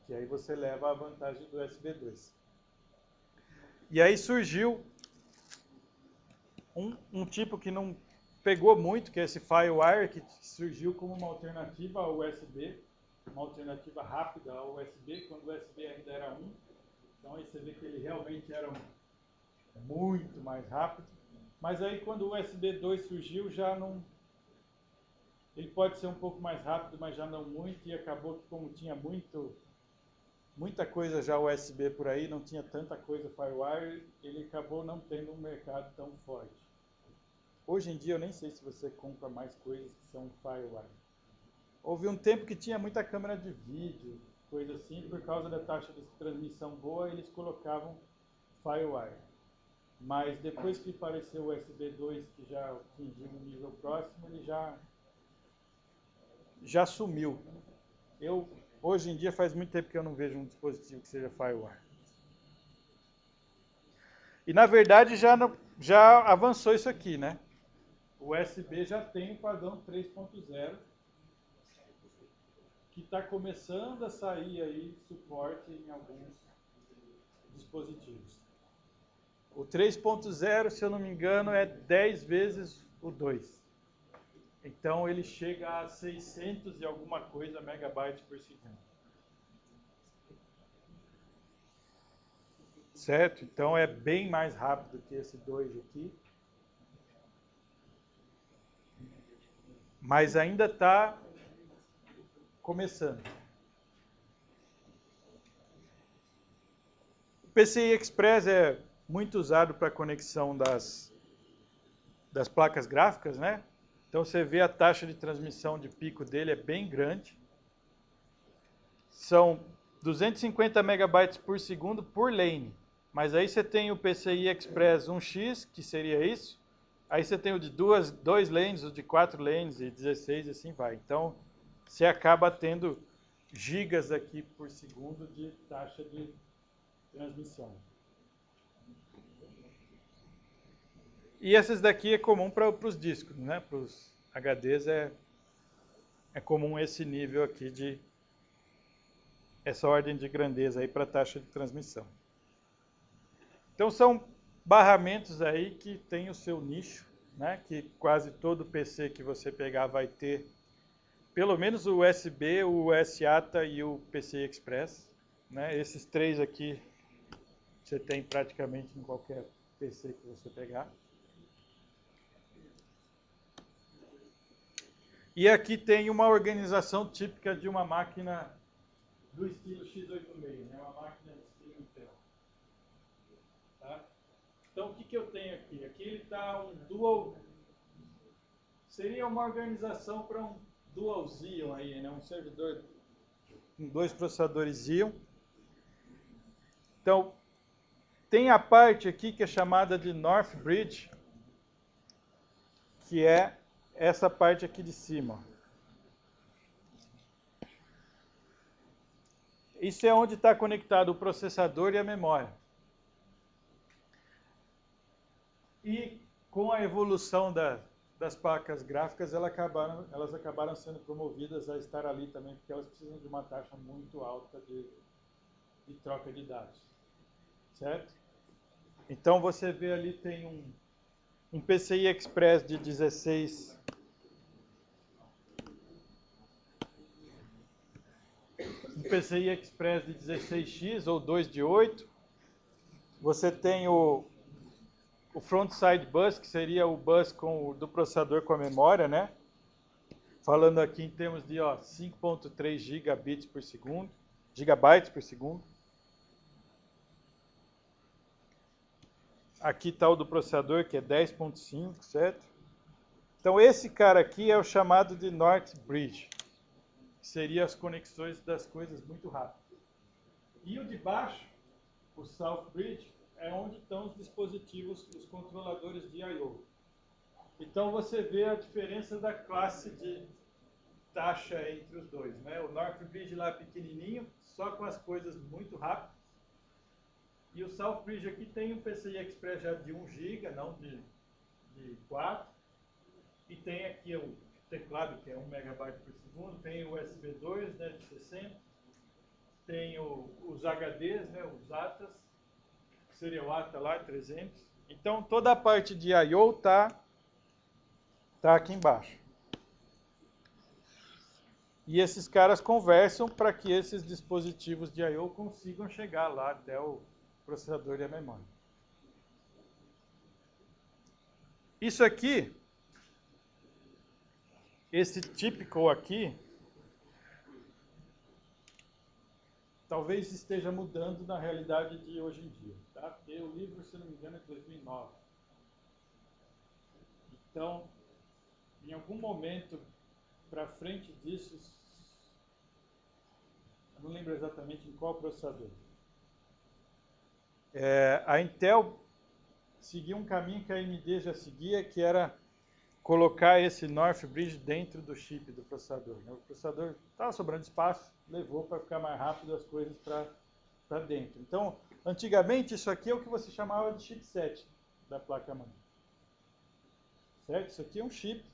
que aí você leva a vantagem do USB 2. E aí surgiu um tipo que não pegou muito, que é esse FireWire, que surgiu como uma alternativa ao USB, uma alternativa rápida ao USB, quando o USB ainda era 1. Então aí você vê que ele realmente era muito mais rápido. Mas aí quando o USB 2 surgiu, já não... Ele pode ser um pouco mais rápido, mas já não muito, e acabou que como tinha muita coisa já USB por aí, não tinha tanta coisa FireWire, ele acabou não tendo um mercado tão forte. Hoje em dia eu nem sei se você compra mais coisas que são FireWire. Houve um tempo que tinha muita câmera de vídeo, coisa assim, por causa da taxa de transmissão boa, eles colocavam FireWire. Mas depois que apareceu o USB 2, que já atingiu um nível próximo, ele já sumiu. Hoje em dia faz muito tempo que eu não vejo um dispositivo que seja FireWire. E na verdade já avançou isso aqui, né? O USB já tem o padrão 3.0, que está começando a sair aí suporte em alguns dispositivos. O 3.0, se eu não me engano, é 10 vezes o 2. Então ele chega a 600 e alguma coisa megabytes por segundo. Certo? Então é bem mais rápido que esse 2 aqui. Mas ainda está começando. O PCI Express é muito usado para a conexão das placas gráficas, né? Então você vê a taxa de transmissão de pico dele é bem grande. São 250 megabytes por segundo por lane. Mas aí você tem o PCI Express 1x, que seria isso. Aí você tem o de 2 lanes, o de 4 lanes e 16 e assim vai. Então você acaba tendo gigas aqui por segundo de taxa de transmissão. E essas daqui é comum para os discos, né? Para os HDs é comum esse nível aqui de essa ordem de grandeza aí para a taxa de transmissão. Então são barramentos aí que tem o seu nicho, né? Que quase todo PC que você pegar vai ter pelo menos o USB, o SATA e o PCI Express, né? Esses 3 aqui você tem praticamente em qualquer PC que você pegar. E aqui tem uma organização típica de uma máquina do estilo x86, né? Uma máquina de estilo Intel. Tá? Então, o que eu tenho aqui? Aqui ele está um dual... Seria uma organização para um dual Xeon aí, né? Um servidor com 2 processadores Xeon. Então, tem a parte aqui que é chamada de North Bridge, que é essa parte aqui de cima. Isso é onde está conectado o processador e a memória. E com a evolução das placas gráficas, elas acabaram sendo promovidas a estar ali também, porque elas precisam de uma taxa muito alta de troca de dados. Certo? Então você vê ali tem um PCI Express de 16 PCI Express de 16x ou 2 de 8. Você tem o frontside bus, que seria o bus do processador com a memória, né? Falando aqui em termos de 5.3 gigabytes por segundo. Aqui está o do processador, que é 10.5, certo? Então esse cara aqui é o chamado de North Bridge, que seria as conexões das coisas muito rápidas. E o de baixo, o South Bridge, é onde estão os dispositivos, os controladores de I/O. Então você vê a diferença da classe de taxa entre os dois, né? O North Bridge lá é pequenininho, só com as coisas muito rápidas. E o South Bridge aqui tem um PCI Express já de 1 GB, não de 4. E tem aqui o teclado, que é 1 MB por segundo. Tem o USB 2, né, de 60. Tem os HDs, né, os ATAs. Seria o ATA lá, 300. Então, toda a parte de I/O tá aqui embaixo. E esses caras conversam para que esses dispositivos de I/O consigam chegar lá até o processador e a memória. Isso aqui, esse typical aqui, talvez esteja mudando na realidade de hoje em dia, tá? Porque o livro, se não me engano, é de 2009. Então, em algum momento para frente disso, eu não lembro exatamente em qual processador. A Intel seguiu um caminho que a AMD já seguia, que era colocar esse North Bridge dentro do chip do processador. O processador estava sobrando espaço, levou para ficar mais rápido as coisas para dentro. Então, antigamente, isso aqui é o que você chamava de chipset da placa-mãe. Certo? Isso aqui é um chip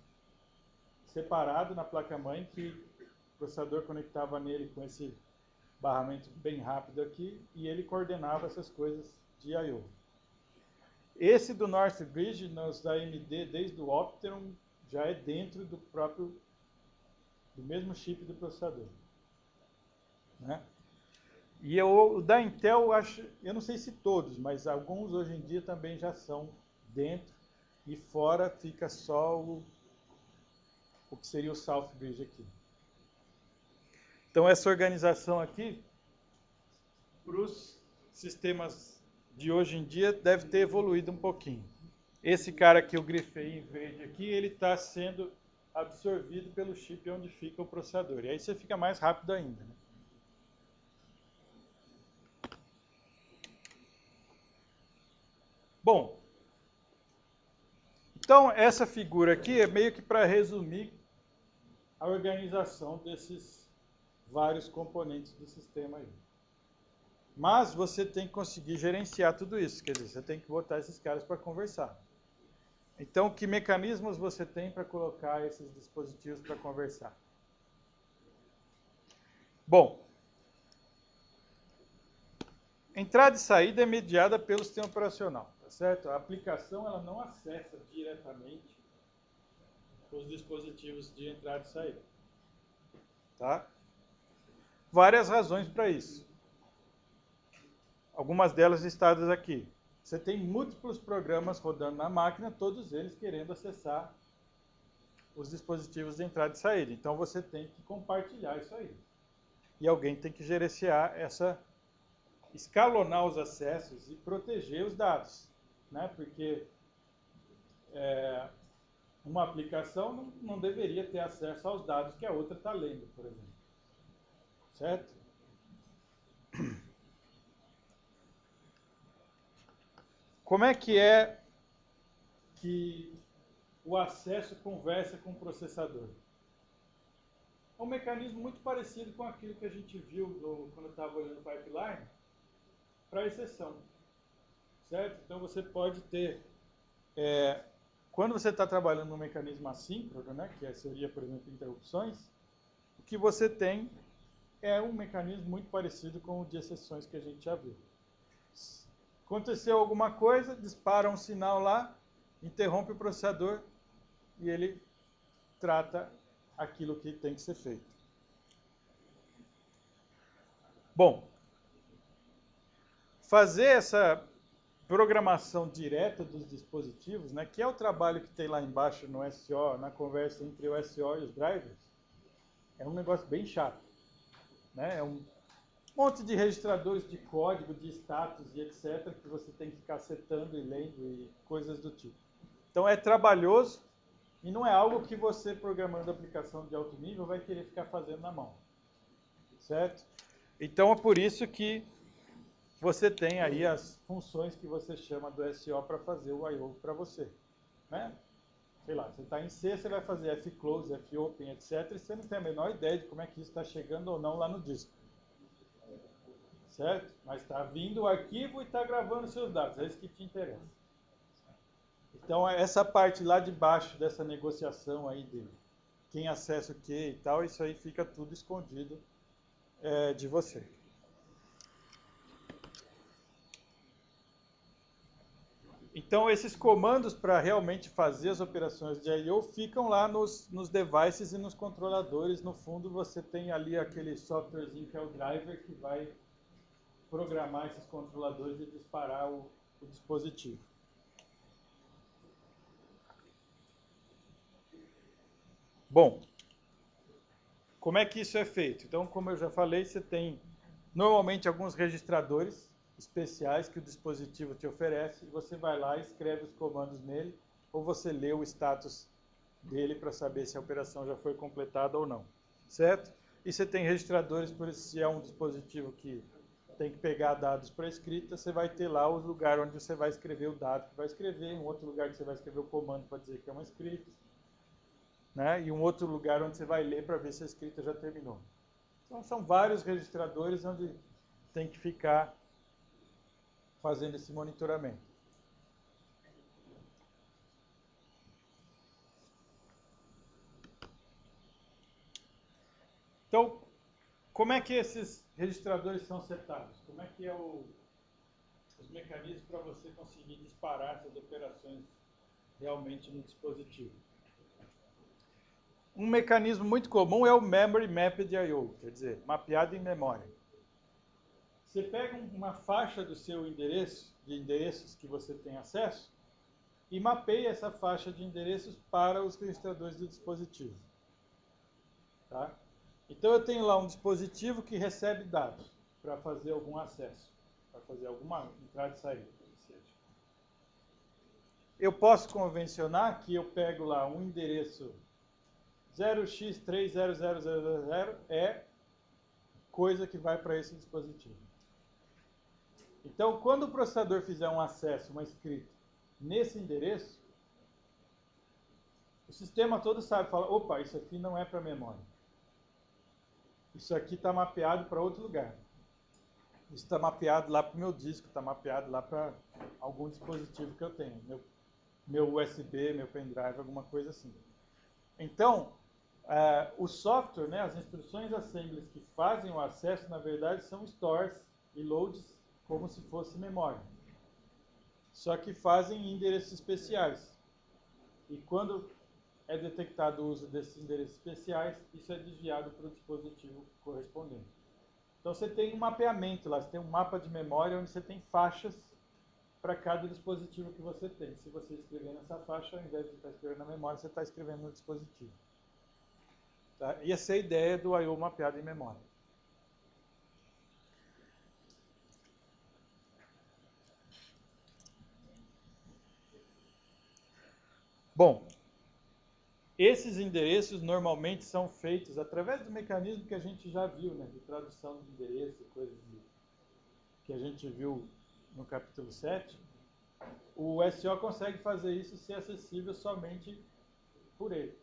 separado na placa-mãe que o processador conectava nele com esse barramento bem rápido aqui e ele coordenava essas coisas de I/O. Esse do North Bridge, nos da AMD, desde o Opteron, já é dentro do mesmo chip do processador. Né? E o da Intel, eu não sei se todos, mas alguns hoje em dia também já são dentro e fora fica só o que seria o South Bridge aqui. Então essa organização aqui, para os sistemas de hoje em dia, deve ter evoluído um pouquinho. Esse cara que eu grifei em verde aqui, ele está sendo absorvido pelo chip onde fica o processador. E aí você fica mais rápido ainda. Né? Bom, então essa figura aqui é meio que para resumir a organização desses vários componentes do sistema aí. Mas você tem que conseguir gerenciar tudo isso, quer dizer, você tem que botar esses caras para conversar. Então, que mecanismos você tem para colocar esses dispositivos para conversar? Bom, entrada e saída é mediada pelo sistema operacional, tá certo? A aplicação ela não acessa diretamente os dispositivos de entrada e saída. Tá? Várias razões para isso. Algumas delas listadas aqui. Você tem múltiplos programas rodando na máquina, todos eles querendo acessar os dispositivos de entrada e saída. Então você tem que compartilhar isso aí. E alguém tem que gerenciar escalonar os acessos e proteger os dados, né? Porque uma aplicação não deveria ter acesso aos dados que a outra está lendo, por exemplo. Certo? Como é que o acesso conversa com o processador? É um mecanismo muito parecido com aquilo que a gente viu quando eu estava olhando o pipeline, para exceção. Certo? Então você pode ter... quando você está trabalhando num mecanismo assíncrono, né, que seria, por exemplo, interrupções, o que você tem é um mecanismo muito parecido com o de exceções que a gente já viu. Aconteceu alguma coisa, dispara um sinal lá, interrompe o processador e ele trata aquilo que tem que ser feito. Bom, fazer essa programação direta dos dispositivos, né, que é o trabalho que tem lá embaixo no SO, na conversa entre o SO e os drivers, é um negócio bem chato. Né? É um monte de registradores de código, de status e etc. que você tem que ficar setando e lendo e coisas do tipo. Então é trabalhoso e não é algo que você, programando aplicação de alto nível, vai querer ficar fazendo na mão. Certo? Então é por isso que você tem aí as funções que você chama do SO para fazer o I/O para você. Né? Sei lá, você está em C, você vai fazer fclose, fopen, etc. E você não tem a menor ideia de como é que isso está chegando ou não lá no disco. Certo? Mas está vindo o arquivo e está gravando seus dados. É isso que te interessa. Então, essa parte lá de baixo dessa negociação aí de quem acessa o que e tal, isso aí fica tudo escondido de você. Então, esses comandos para realmente fazer as operações de I/O ficam lá nos devices e nos controladores. No fundo, você tem ali aquele softwarezinho que é o driver que vai programar esses controladores e disparar o dispositivo. Bom, como é que isso é feito? Então, como eu já falei, você tem normalmente alguns registradores especiais que o dispositivo te oferece, e você vai lá e escreve os comandos nele, ou você lê o status dele para saber se a operação já foi completada ou não, certo? E você tem registradores, por isso, se é um dispositivo que tem que pegar dados para escrita, você vai ter lá o lugar onde você vai escrever o dado que vai escrever, um outro lugar que você vai escrever o comando para dizer que é uma escrita, né? E um outro lugar onde você vai ler para ver se a escrita já terminou. Então, são vários registradores onde tem que ficar fazendo esse monitoramento. Então, como é que esses registradores são setados? Como é que é os mecanismos para você conseguir disparar essas operações realmente no dispositivo? Um mecanismo muito comum é o Memory Mapped I/O, quer dizer, mapeado em memória. Você pega uma faixa do seu endereço, de endereços que você tem acesso, e mapeia essa faixa de endereços para os registradores do dispositivo. Tá? Então eu tenho lá um dispositivo que recebe dados para fazer algum acesso, para fazer alguma entrada e saída. Eu posso convencionar que eu pego lá um endereço 0x300000 é coisa que vai para esse dispositivo. Então, quando o processador fizer um acesso, uma escrita, nesse endereço, o sistema todo sabe, fala, opa, isso aqui não é para memória. Isso aqui está mapeado para outro lugar. Isso está mapeado lá para o meu disco, está mapeado lá para algum dispositivo que eu tenho. Meu USB, meu pendrive, alguma coisa assim. Então, o software, né, as instruções assemblies que fazem o acesso, na verdade, são stores e loads como se fosse memória. Só que fazem endereços especiais. E quando é detectado o uso desses endereços especiais, isso é desviado para o dispositivo correspondente. Então você tem um mapeamento lá, você tem um mapa de memória onde você tem faixas para cada dispositivo que você tem. Se você escrever nessa faixa, ao invés de estar escrevendo na memória, você está escrevendo no dispositivo. Tá? E essa é a ideia do I/O mapeado em memória. Bom, esses endereços normalmente são feitos através do mecanismo que a gente já viu, né, de tradução de endereço, coisas que a gente viu no capítulo 7. O SO consegue fazer isso ser acessível somente por ele.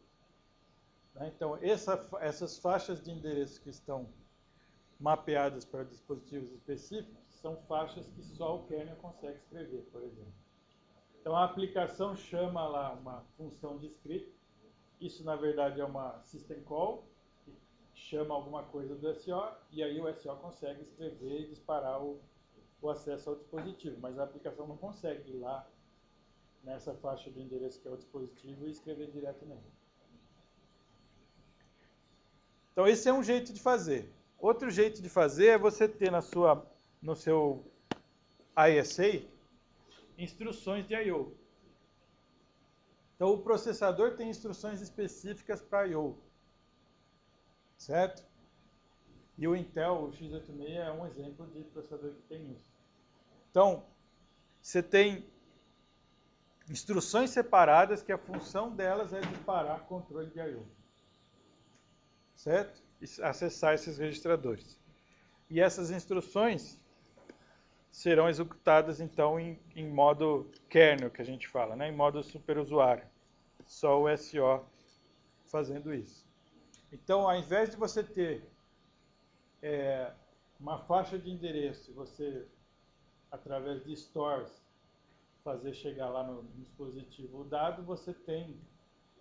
Então, essas faixas de endereço que estão mapeadas para dispositivos específicos são faixas que só o kernel consegue escrever, por exemplo. Então, a aplicação chama lá uma função de script. Isso, na verdade, é uma system call, que chama alguma coisa do SO, e aí o SO consegue escrever e disparar o acesso ao dispositivo. Mas a aplicação não consegue ir lá nessa faixa de endereço que é o dispositivo e escrever direto nele. Então, esse é um jeito de fazer. Outro jeito de fazer é você ter no seu ISA instruções de I/O. Então, o processador tem instruções específicas para I/O, certo? E o Intel, o x86, é um exemplo de processador que tem isso. Então, você tem instruções separadas que a função delas é disparar controle de I/O, certo? E acessar esses registradores. E essas instruções serão executadas, então, em modo kernel, que a gente fala, né? Em modo superusuário. Só o SO fazendo isso. Então, ao invés de você ter uma faixa de endereço, você, através de stores, fazer chegar lá no dispositivo o dado, você tem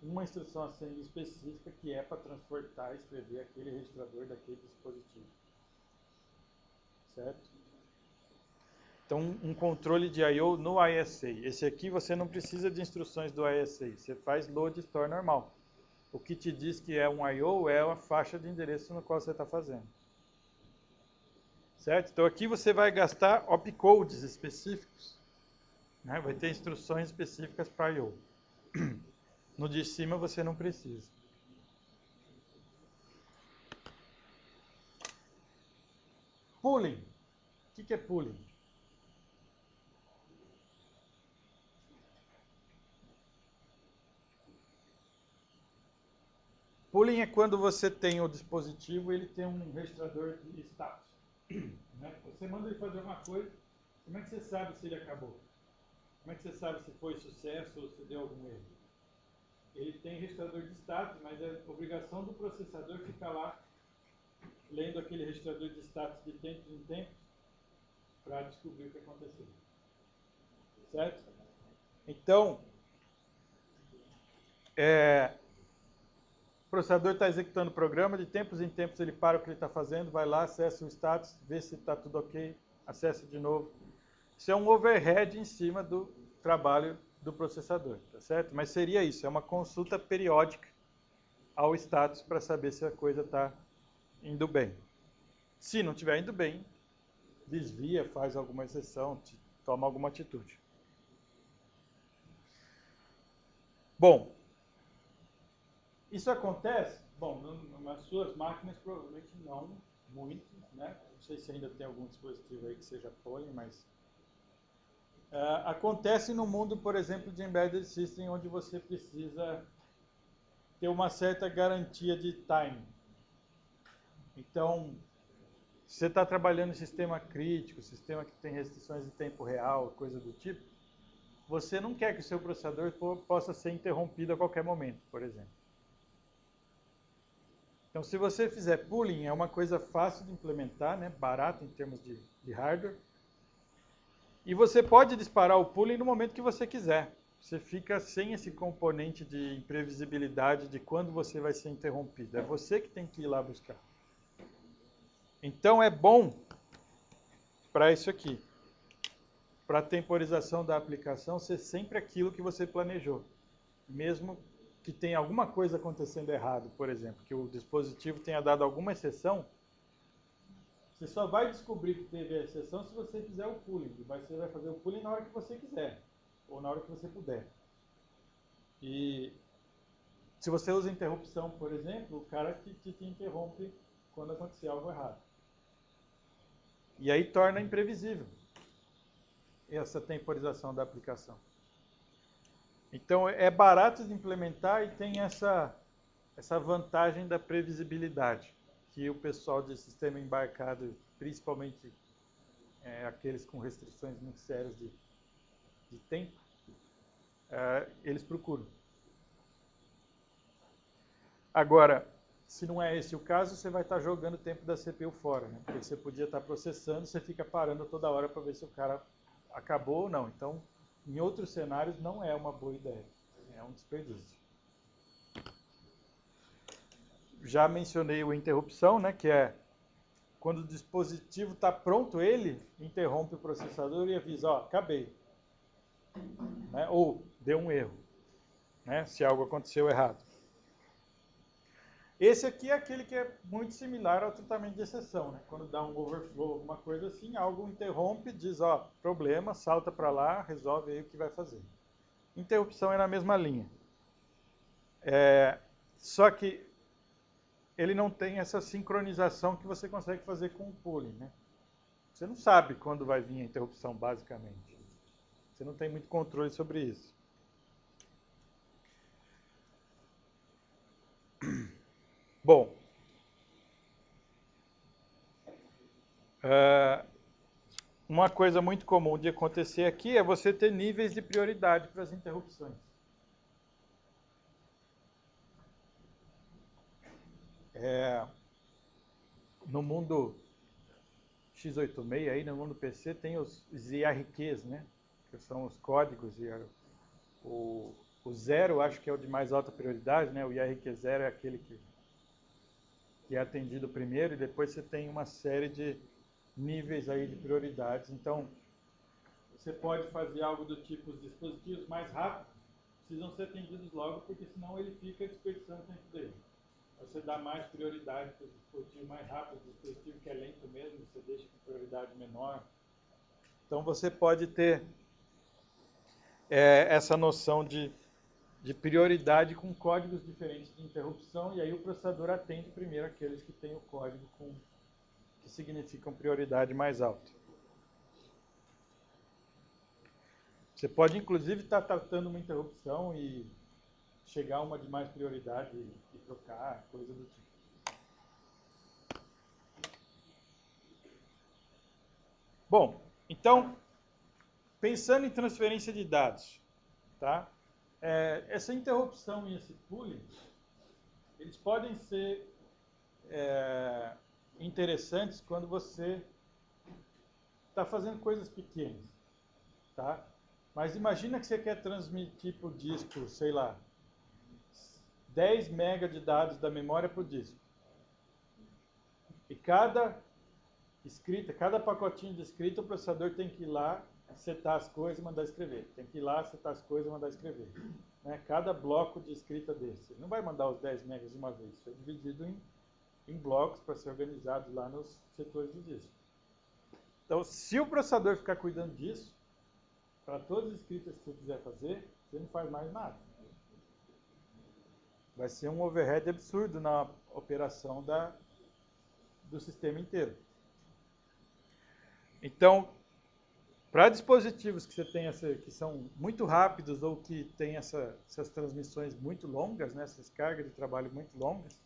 uma instrução assim específica que é para transportar e escrever aquele registrador daquele dispositivo. Certo? Então, um controle de I/O no ISA. Esse aqui você não precisa de instruções do ISA. Você faz load store normal. O que te diz que é um I/O é a faixa de endereço no qual você está fazendo. Certo? Então, aqui você vai gastar opcodes específicos. Né? Vai ter instruções específicas para I/O. No de cima você não precisa. Pooling. O que é pooling? Pooling é quando você tem o dispositivo e ele tem um registrador de status. Né? Você manda ele fazer alguma coisa, como é que você sabe se ele acabou? Como é que você sabe se foi sucesso ou se deu algum erro? Ele tem registrador de status, mas é obrigação do processador ficar lá lendo aquele registrador de status de tempos em tempos para descobrir o que aconteceu. Certo? Então, o processador está executando o programa, de tempos em tempos ele para o que ele está fazendo, vai lá, acessa o status, vê se está tudo ok, acessa de novo. Isso é um overhead em cima do trabalho do processador, tá certo? Mas seria isso, é uma consulta periódica ao status para saber se a coisa está indo bem. Se não estiver indo bem, desvia, faz alguma exceção, toma alguma atitude. Bom, isso acontece? Bom, nas suas máquinas provavelmente não muito, né? Não sei se ainda tem algum dispositivo aí que seja Pooling, mas acontece no mundo, por exemplo, de Embedded System, onde você precisa ter uma certa garantia de time. Então, se você está trabalhando em sistema crítico, sistema que tem restrições de tempo real, coisa do tipo, você não quer que o seu processador possa ser interrompido a qualquer momento, por exemplo. Então, se você fizer pooling, é uma coisa fácil de implementar, né? Barata em termos de hardware. E você pode disparar o pooling no momento que você quiser. Você fica sem esse componente de imprevisibilidade de quando você vai ser interrompido. É você que tem que ir lá buscar. Então, é bom para isso aqui. Para a temporização da aplicação ser sempre aquilo que você planejou. Mesmo que tenha alguma coisa acontecendo errado, por exemplo, que o dispositivo tenha dado alguma exceção, Você só vai descobrir que teve a exceção se você fizer o pooling. E você vai fazer o pooling na hora que você quiser, ou na hora que você puder. E se você usa interrupção, por exemplo, o cara que te interrompe quando acontecer algo errado. E aí torna imprevisível essa temporização da aplicação. Então é barato de implementar e tem essa vantagem da previsibilidade, que o pessoal de sistema embarcado, principalmente aqueles com restrições muito sérias de tempo, eles procuram. Agora, se não é esse o caso, você vai estar jogando o tempo da CPU fora, né? Porque você podia estar processando, você fica parando toda hora para ver se o cara acabou ou não. Então, em outros cenários, não é uma boa ideia. É um desperdício. Já mencionei a interrupção, né? Que é quando o dispositivo está pronto, ele interrompe o processador e avisa, ó, acabei. Né? Ou deu um erro, né? Se algo aconteceu errado. Esse aqui é aquele que é muito similar ao tratamento de exceção, né? Quando dá um overflow, alguma coisa assim, algo interrompe, diz, ó, problema, salta para lá, resolve aí o que vai fazer. Interrupção é na mesma linha. Só que ele não tem essa sincronização que você consegue fazer com o pooling, né? Você não sabe quando vai vir a interrupção, basicamente. Você não tem muito controle sobre isso. Bom, uma coisa muito comum de acontecer aqui é você ter níveis de prioridade para as interrupções. No mundo x86, aí, no mundo PC, tem os IRQs, né? Que são os códigos. O 0, acho que é o de mais alta prioridade, né? O IRQ0 é aquele que é atendido primeiro, e depois você tem uma série de níveis aí de prioridades. Então, você pode fazer algo do tipo, os dispositivos mais rápidos precisam ser atendidos logo, porque senão ele fica desperdiçando o tempo dele. Você dá mais prioridade para o dispositivo mais rápido, o dispositivo que é lento mesmo, você deixa com prioridade menor. Então, você pode ter essa noção de prioridade com códigos diferentes de interrupção, e aí o processador atende primeiro aqueles que têm o código que significam prioridade mais alta. Você pode, inclusive, estar tratando uma interrupção e chegar a uma de mais prioridade e trocar, coisa do tipo. Bom, então, pensando em transferência de dados, tá? Essa interrupção e esse pooling, eles podem ser interessantes quando você está fazendo coisas pequenas, tá? Mas imagina que você quer transmitir para o disco, sei lá, 10 MB de dados da memória para o disco. E cada escrita, cada pacotinho de escrita, o processador tem que ir lá, setar as coisas e mandar escrever. Tem que ir lá, setar as coisas e mandar escrever. Né? Cada bloco de escrita desse. Ele não vai mandar os 10 megas de uma vez. Isso é dividido em blocos para ser organizado lá nos setores do disco. Então, se o processador ficar cuidando disso, para todas as escritas que você quiser fazer, você não faz mais nada. Vai ser um overhead absurdo na operação do sistema inteiro. Então, para dispositivos que você tem que são muito rápidos ou que têm essas transmissões muito longas, né, essas cargas de trabalho muito longas,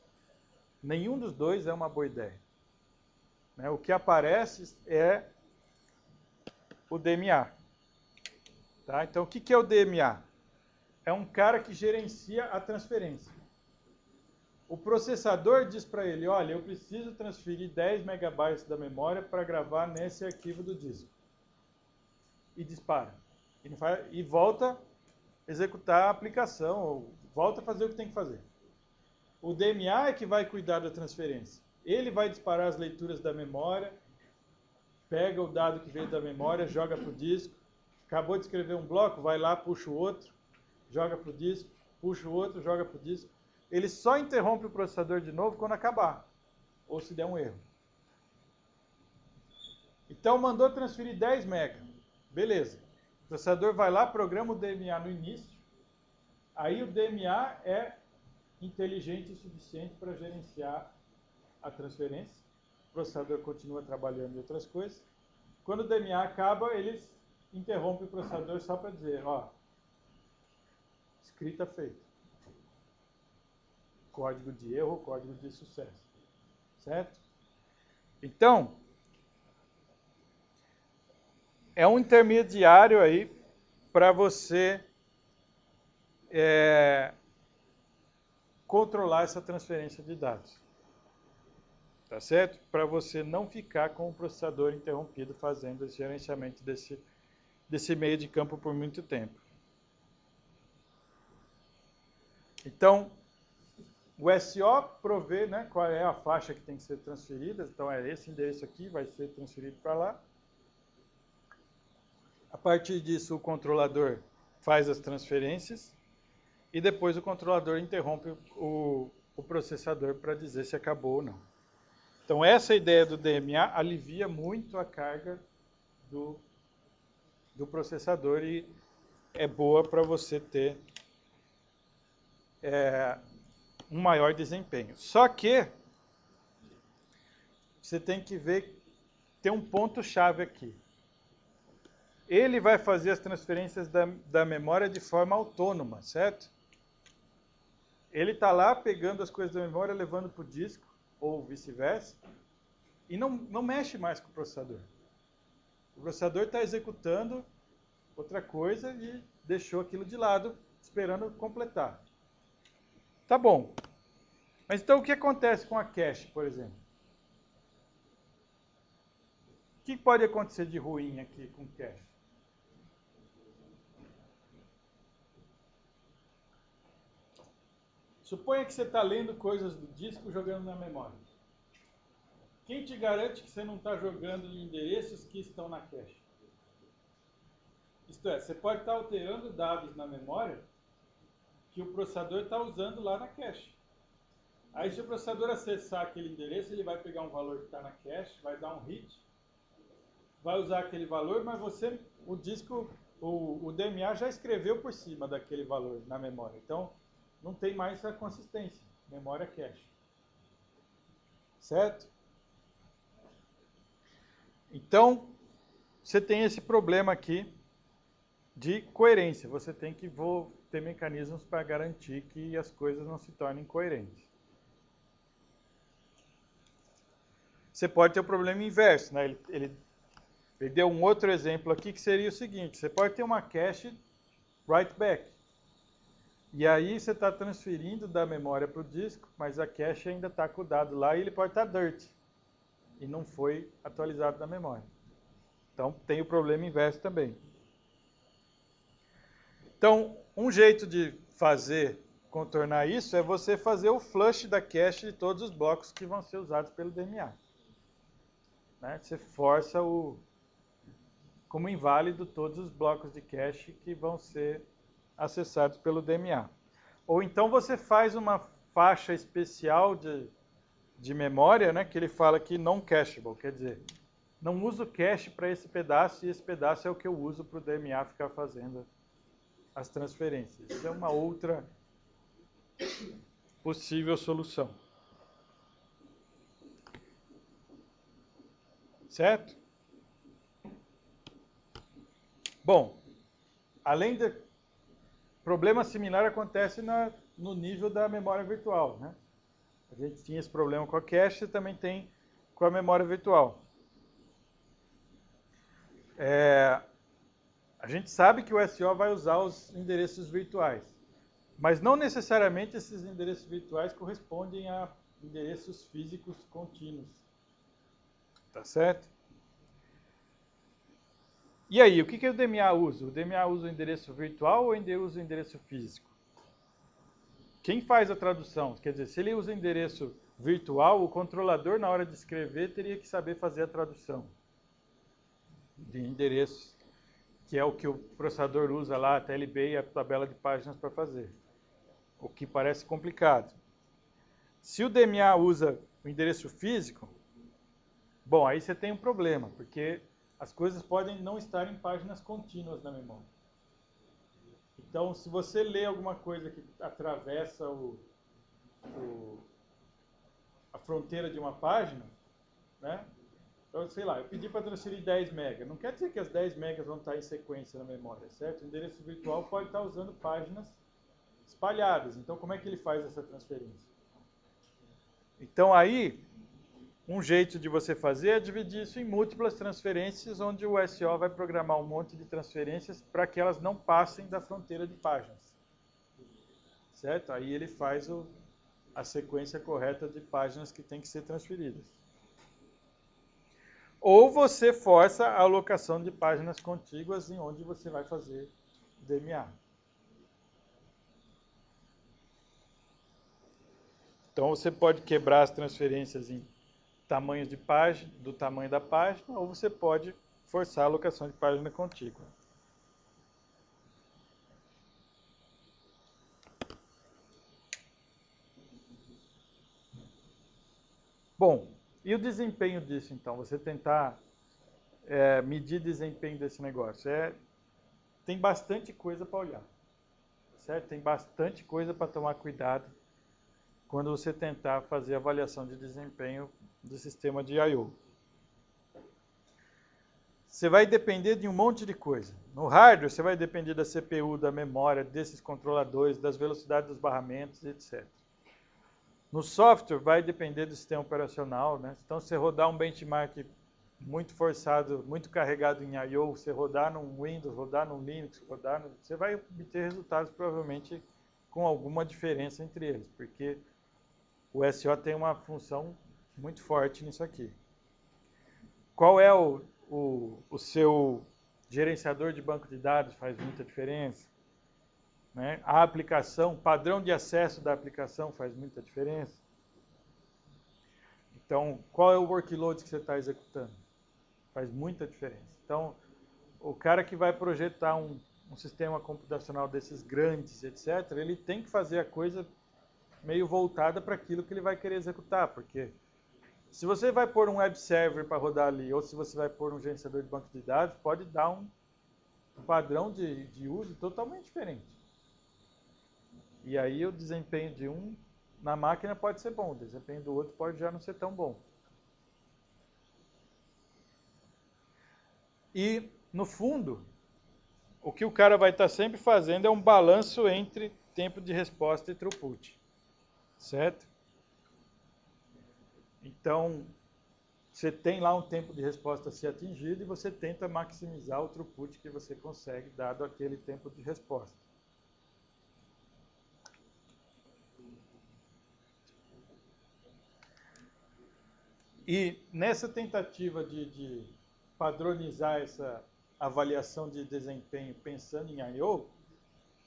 nenhum dos dois é uma boa ideia. Né? O que aparece é o DMA. Tá? Então, o que é o DMA? É um cara que gerencia a transferência. O processador diz para ele, olha, eu preciso transferir 10 megabytes da memória para gravar nesse arquivo do disco. E dispara. E volta a executar a aplicação, ou volta a fazer o que tem que fazer. O DMA é que vai cuidar da transferência. Ele vai disparar as leituras da memória, pega o dado que veio da memória, joga para o disco. Acabou de escrever um bloco, vai lá, puxa o outro, joga para o disco, puxa o outro, joga para o disco. Ele só interrompe o processador de novo quando acabar, ou se der um erro. Então, mandou transferir 10 MB. Beleza. O processador vai lá, programa o DMA no início. Aí o DMA é inteligente o suficiente para gerenciar a transferência. O processador continua trabalhando em outras coisas. Quando o DMA acaba, eles interrompem o processador só para dizer, ó, escrita feita. Código de erro, código de sucesso. Certo? Então, é um intermediário aí para você controlar essa transferência de dados. Tá certo? Para você não ficar com o processador interrompido fazendo esse gerenciamento desse meio de campo por muito tempo. Então, o SO provê, né, qual é a faixa que tem que ser transferida. Então, é esse endereço aqui, vai ser transferido para lá. A partir disso, o controlador faz as transferências e depois o controlador interrompe o processador para dizer se acabou ou não. Então, essa ideia do DMA alivia muito a carga do processador e é boa para você ter um maior desempenho. Só que você tem que ver, tem um ponto-chave aqui. Ele vai fazer as transferências da memória de forma autônoma, certo? Ele está lá pegando as coisas da memória, levando para o disco, ou vice-versa, e não mexe mais com o processador. O processador está executando outra coisa e deixou aquilo de lado, esperando completar. Tá bom. Mas então o que acontece com a cache, por exemplo? O que pode acontecer de ruim aqui com cache? Suponha que você está lendo coisas do disco jogando na memória. Quem te garante que você não está jogando em endereços que estão na cache? Isto é, você pode estar alterando dados na memória que o processador está usando lá na cache. Aí, se o processador acessar aquele endereço, ele vai pegar um valor que está na cache, vai dar um hit, vai usar aquele valor, mas o disco, o DMA já escreveu por cima daquele valor na memória. Então, não tem mais a consistência, memória cache. Certo? Então, você tem esse problema aqui de coerência. Você tem que ter mecanismos para garantir que as coisas não se tornem coerentes. Você pode ter o problema inverso, né? Ele deu um outro exemplo aqui que seria o seguinte: você pode ter uma cache write back. E aí você está transferindo da memória para o disco, mas a cache ainda está com o dado lá e ele pode estar dirty. E não foi atualizado na memória. Então tem o problema inverso também. Então, um jeito de contornar isso é você fazer o flush da cache de todos os blocos que vão ser usados pelo DMA. Né? Você força como inválido todos os blocos de cache que vão ser acessados pelo DMA. Ou então você faz uma faixa especial de memória, né, que ele fala que non-cacheable, quer dizer, não uso cache para esse pedaço e esse pedaço é o que eu uso para o DMA ficar fazendo as transferências. Isso é uma outra possível solução. Certo? Bom, além de... Problema similar acontece no nível da memória virtual, né? A gente tinha esse problema com a cache e também tem com a memória virtual. A gente sabe que o SO vai usar os endereços virtuais, mas não necessariamente esses endereços virtuais correspondem a endereços físicos contínuos. Tá certo? E aí, o que o DMA usa? O DMA usa o endereço virtual ou usa o endereço físico? Quem faz a tradução? Quer dizer, se ele usa endereço virtual, o controlador, na hora de escrever, teria que saber fazer a tradução de endereços, que é o que o processador usa lá, a TLB e a tabela de páginas para fazer. O que parece complicado. Se o DMA usa o endereço físico, Bom, aí você tem um problema, porque as coisas podem não estar em páginas contínuas na memória. Então, se você lê alguma coisa que atravessa a fronteira de uma página, né? Então, sei lá, eu pedi para transferir 10 MB. Não quer dizer que as 10 MB vão estar em sequência na memória, certo? O endereço virtual pode estar usando páginas espalhadas. Então, como é que ele faz essa transferência? Então, aí, um jeito de você fazer é dividir isso em múltiplas transferências, onde o SO vai programar um monte de transferências para que elas não passem da fronteira de páginas. Certo? Aí ele faz a sequência correta de páginas que tem que ser transferidas. Ou você força a alocação de páginas contíguas em onde você vai fazer DMA. Então você pode quebrar as transferências em tamanhos de página, do tamanho da página, ou você pode forçar a alocação de página contígua. Bom, e o desempenho disso, então? Você tentar medir desempenho desse negócio. Tem bastante coisa para olhar, certo? Tem bastante coisa para tomar cuidado quando você tentar fazer avaliação de desempenho do sistema de I/O. Você vai depender de um monte de coisa. No hardware, você vai depender da CPU, da memória, desses controladores, das velocidades dos barramentos, etc. No software, vai depender do sistema operacional, né? Então, se você rodar um benchmark muito forçado, muito carregado em I/O, você rodar num Windows, rodar num Linux, você vai obter resultados provavelmente com alguma diferença entre eles, porque o SO tem uma função muito forte nisso aqui. Qual é o seu gerenciador de banco de dados? Faz muita diferença. Né? A aplicação, padrão de acesso da aplicação faz muita diferença. Então, qual é o workload que você está executando? Faz muita diferença. Então, o cara que vai projetar um sistema computacional desses grandes, etc., ele tem que fazer a coisa meio voltada para aquilo que ele vai querer executar, porque se você vai pôr um web server para rodar ali, ou se você vai pôr um gerenciador de banco de dados, pode dar um padrão de uso totalmente diferente. E aí o desempenho de um na máquina pode ser bom, o desempenho do outro pode já não ser tão bom. E, no fundo, o que o cara vai estar sempre fazendo é um balanço entre tempo de resposta e throughput. Certo? Então, você tem lá um tempo de resposta a ser atingido e você tenta maximizar o throughput que você consegue, dado aquele tempo de resposta. E nessa tentativa de padronizar essa avaliação de desempenho pensando em I/O,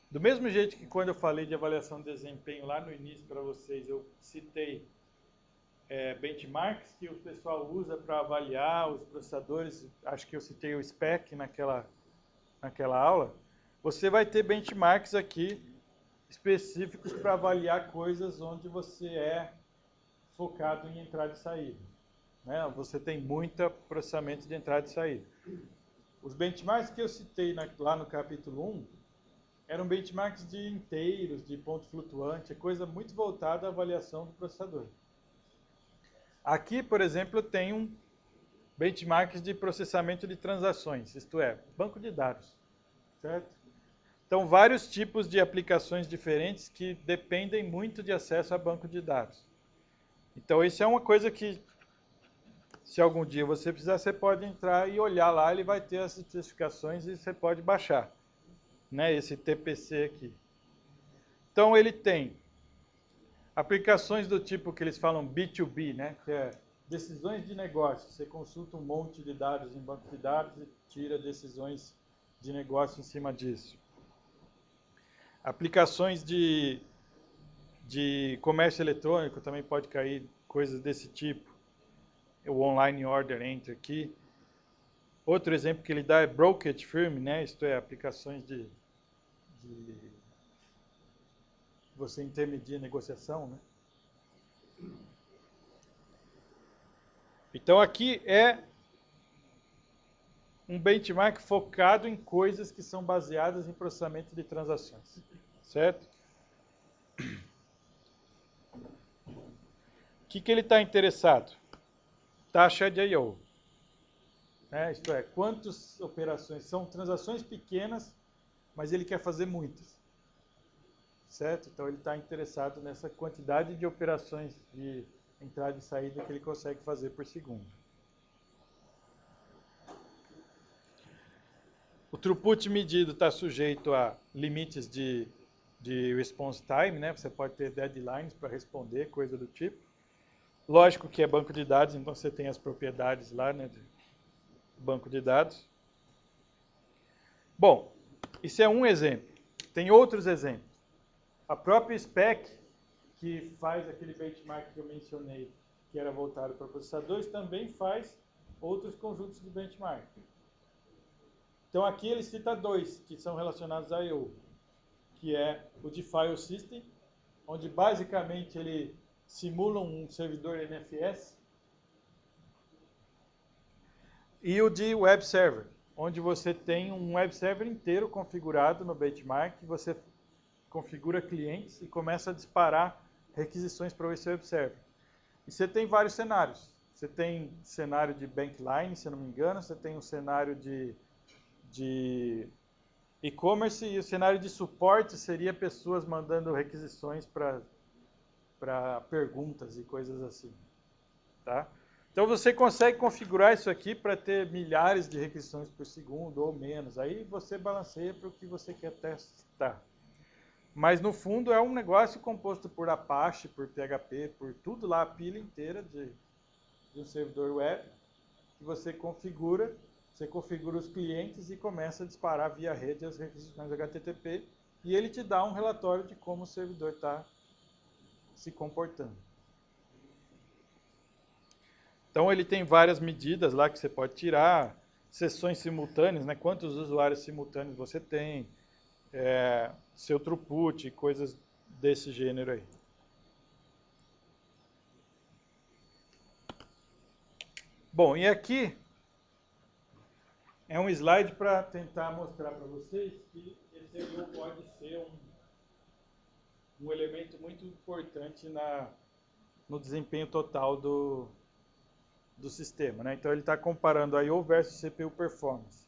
do mesmo jeito que quando eu falei de avaliação de desempenho lá no início para vocês, eu citei benchmarks que o pessoal usa para avaliar os processadores, acho que eu citei o SPEC naquela aula, você vai ter benchmarks aqui específicos para avaliar coisas onde você é focado em entrada e saída. Né? Você tem muito processamento de entrada e saída. Os benchmarks que eu citei lá no capítulo 1 eram benchmarks de inteiros, de ponto flutuante, coisa muito voltada à avaliação do processador. Aqui, por exemplo, eu tenho benchmarks de processamento de transações, isto é, banco de dados. Certo? Então, vários tipos de aplicações diferentes que dependem muito de acesso a banco de dados. Então, isso é uma coisa que, se algum dia você precisar, você pode entrar e olhar lá, ele vai ter as especificações e você pode baixar, né, esse TPC aqui. Então, ele tem aplicações do tipo que eles falam B2B, né, que é decisões de negócio. Você consulta um monte de dados em banco de dados e tira decisões de negócio em cima disso. Aplicações de comércio eletrônico também pode cair coisas desse tipo. O online order entry aqui. Outro exemplo que ele dá é brokerage firm, né? Isto é, aplicações de você intermedia a negociação, né? Então aqui é um benchmark focado em coisas que são baseadas em processamento de transações, certo? O que ele está interessado? Taxa de I/O. Isto é, quantas operações são transações pequenas, mas ele quer fazer muitas, certo? Então ele está interessado nessa quantidade de operações de entrada e saída que ele consegue fazer por segundo. O throughput medido está sujeito a limites de response time, né? Você pode ter deadlines para responder, coisa do tipo. Lógico que é banco de dados, então você tem as propriedades lá, né, do banco de dados. Bom, isso é um exemplo. Tem outros exemplos. A própria spec, que faz aquele benchmark que eu mencionei, que era voltado para processadores, também faz outros conjuntos de benchmark. Então aqui ele cita dois que são relacionados a I/O, que é o de File System, onde basicamente ele simula um servidor NFS, e o de Web Server, onde você tem um Web Server inteiro configurado no benchmark, você configura clientes e começa a disparar requisições para esse Web Server. E você tem vários cenários. Você tem cenário de Bankline, se eu não me engano, você tem um cenário de e-commerce, e o cenário de suporte seria pessoas mandando requisições para perguntas e coisas assim. Tá? Então você consegue configurar isso aqui para ter milhares de requisições por segundo ou menos. Aí você balanceia para o que você quer testar. Mas no fundo é um negócio composto por Apache, por PHP, por tudo lá, a pilha inteira de um servidor web que você configura os clientes e começa a disparar via rede as requisições HTTP e ele te dá um relatório de como o servidor está se comportando. Então ele tem várias medidas lá que você pode tirar, sessões simultâneas, né? Quantos usuários simultâneos você tem, seu throughput, coisas desse gênero aí. Bom, e aqui é um slide para tentar mostrar para vocês que esse I/O pode ser um elemento muito importante no desempenho total do sistema, né? Então ele está comparando I/O versus CPU performance.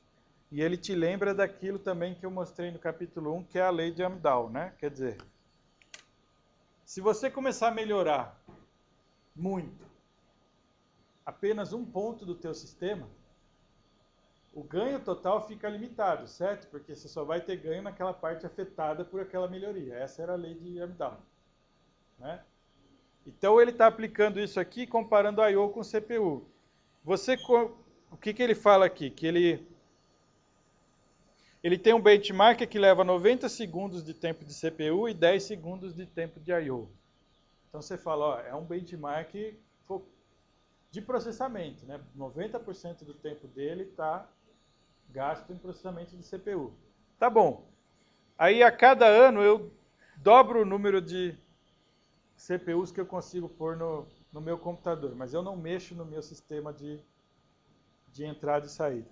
E ele te lembra daquilo também que eu mostrei no capítulo 1, que é a lei de Amdahl, né? Quer dizer, se você começar a melhorar muito apenas um ponto do teu sistema, o ganho total fica limitado, certo? Porque você só vai ter ganho naquela parte afetada por aquela melhoria. Essa era a lei de Amdahl, né? Então ele está aplicando isso aqui, comparando I/O com CPU. O que ele fala aqui? Que ele tem um benchmark que leva 90 segundos de tempo de CPU e 10 segundos de tempo de I/O. Então você fala, ó, é um benchmark de processamento, né? 90% do tempo dele está gasto em processamento de CPU. Tá bom. Aí a cada ano eu dobro o número de CPUs que eu consigo pôr no meu computador, mas eu não mexo no meu sistema de entrada e saída.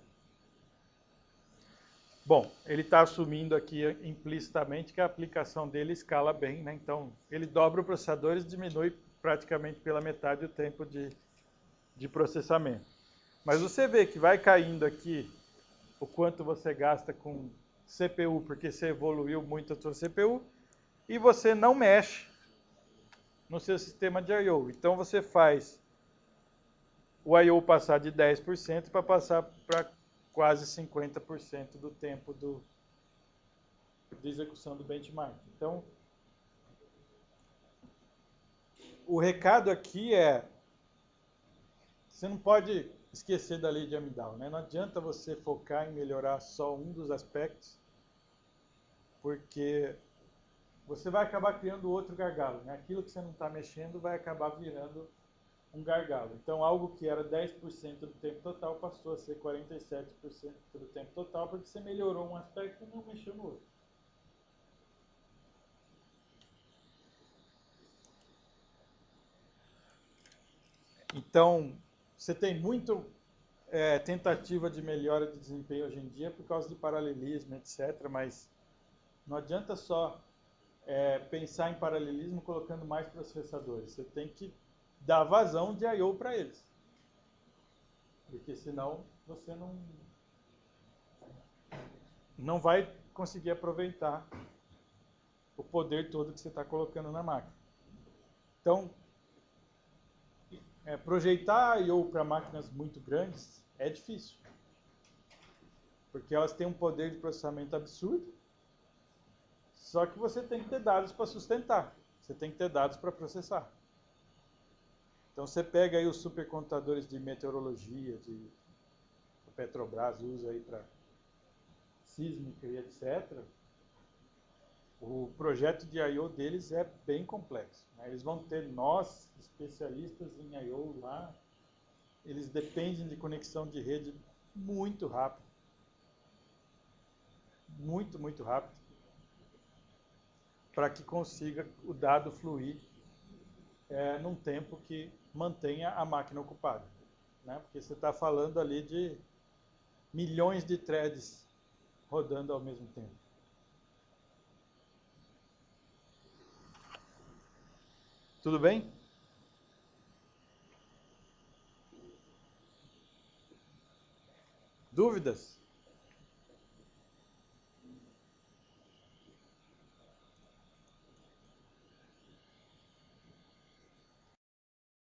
Bom, ele está assumindo aqui implicitamente que a aplicação dele escala bem, né? Então ele dobra o processador e diminui praticamente pela metade o tempo de processamento. Mas você vê que vai caindo aqui o quanto você gasta com CPU, porque você evoluiu muito a sua CPU, e você não mexe no seu sistema de I/O. Então você faz o I/O passar de 10% para passar para quase 50% do tempo de execução do benchmark. Então, o recado aqui é, você não pode esquecer da lei de Amdahl, né? Não adianta você focar em melhorar só um dos aspectos, porque você vai acabar criando outro gargalo, né? Aquilo que você não está mexendo vai acabar virando um gargalo. Então, algo que era 10% do tempo total passou a ser 47% do tempo total, porque você melhorou um aspecto e não mexeu no outro. Então, você tem muito tentativa de melhora de desempenho hoje em dia por causa de paralelismo, etc. Mas não adianta só pensar em paralelismo colocando mais processadores. Você tem que dar vazão de I/O para eles. Porque senão você não vai conseguir aproveitar o poder todo que você está colocando na máquina. Então, projetar I/O para máquinas muito grandes é difícil. Porque elas têm um poder de processamento absurdo. Só que você tem que ter dados para sustentar. Você tem que ter dados para processar. Então você pega aí os supercomputadores de meteorologia, de Petrobras usa aí para sísmica e etc. O projeto de I/O deles é bem complexo. Né? Eles vão ter nós, especialistas em I/O lá. Eles dependem de conexão de rede muito rápido. Muito, muito rápido. Para que consiga o dado fluir num tempo que mantenha a máquina ocupada. Né? Porque você está falando ali de milhões de threads rodando ao mesmo tempo. Tudo bem? Dúvidas?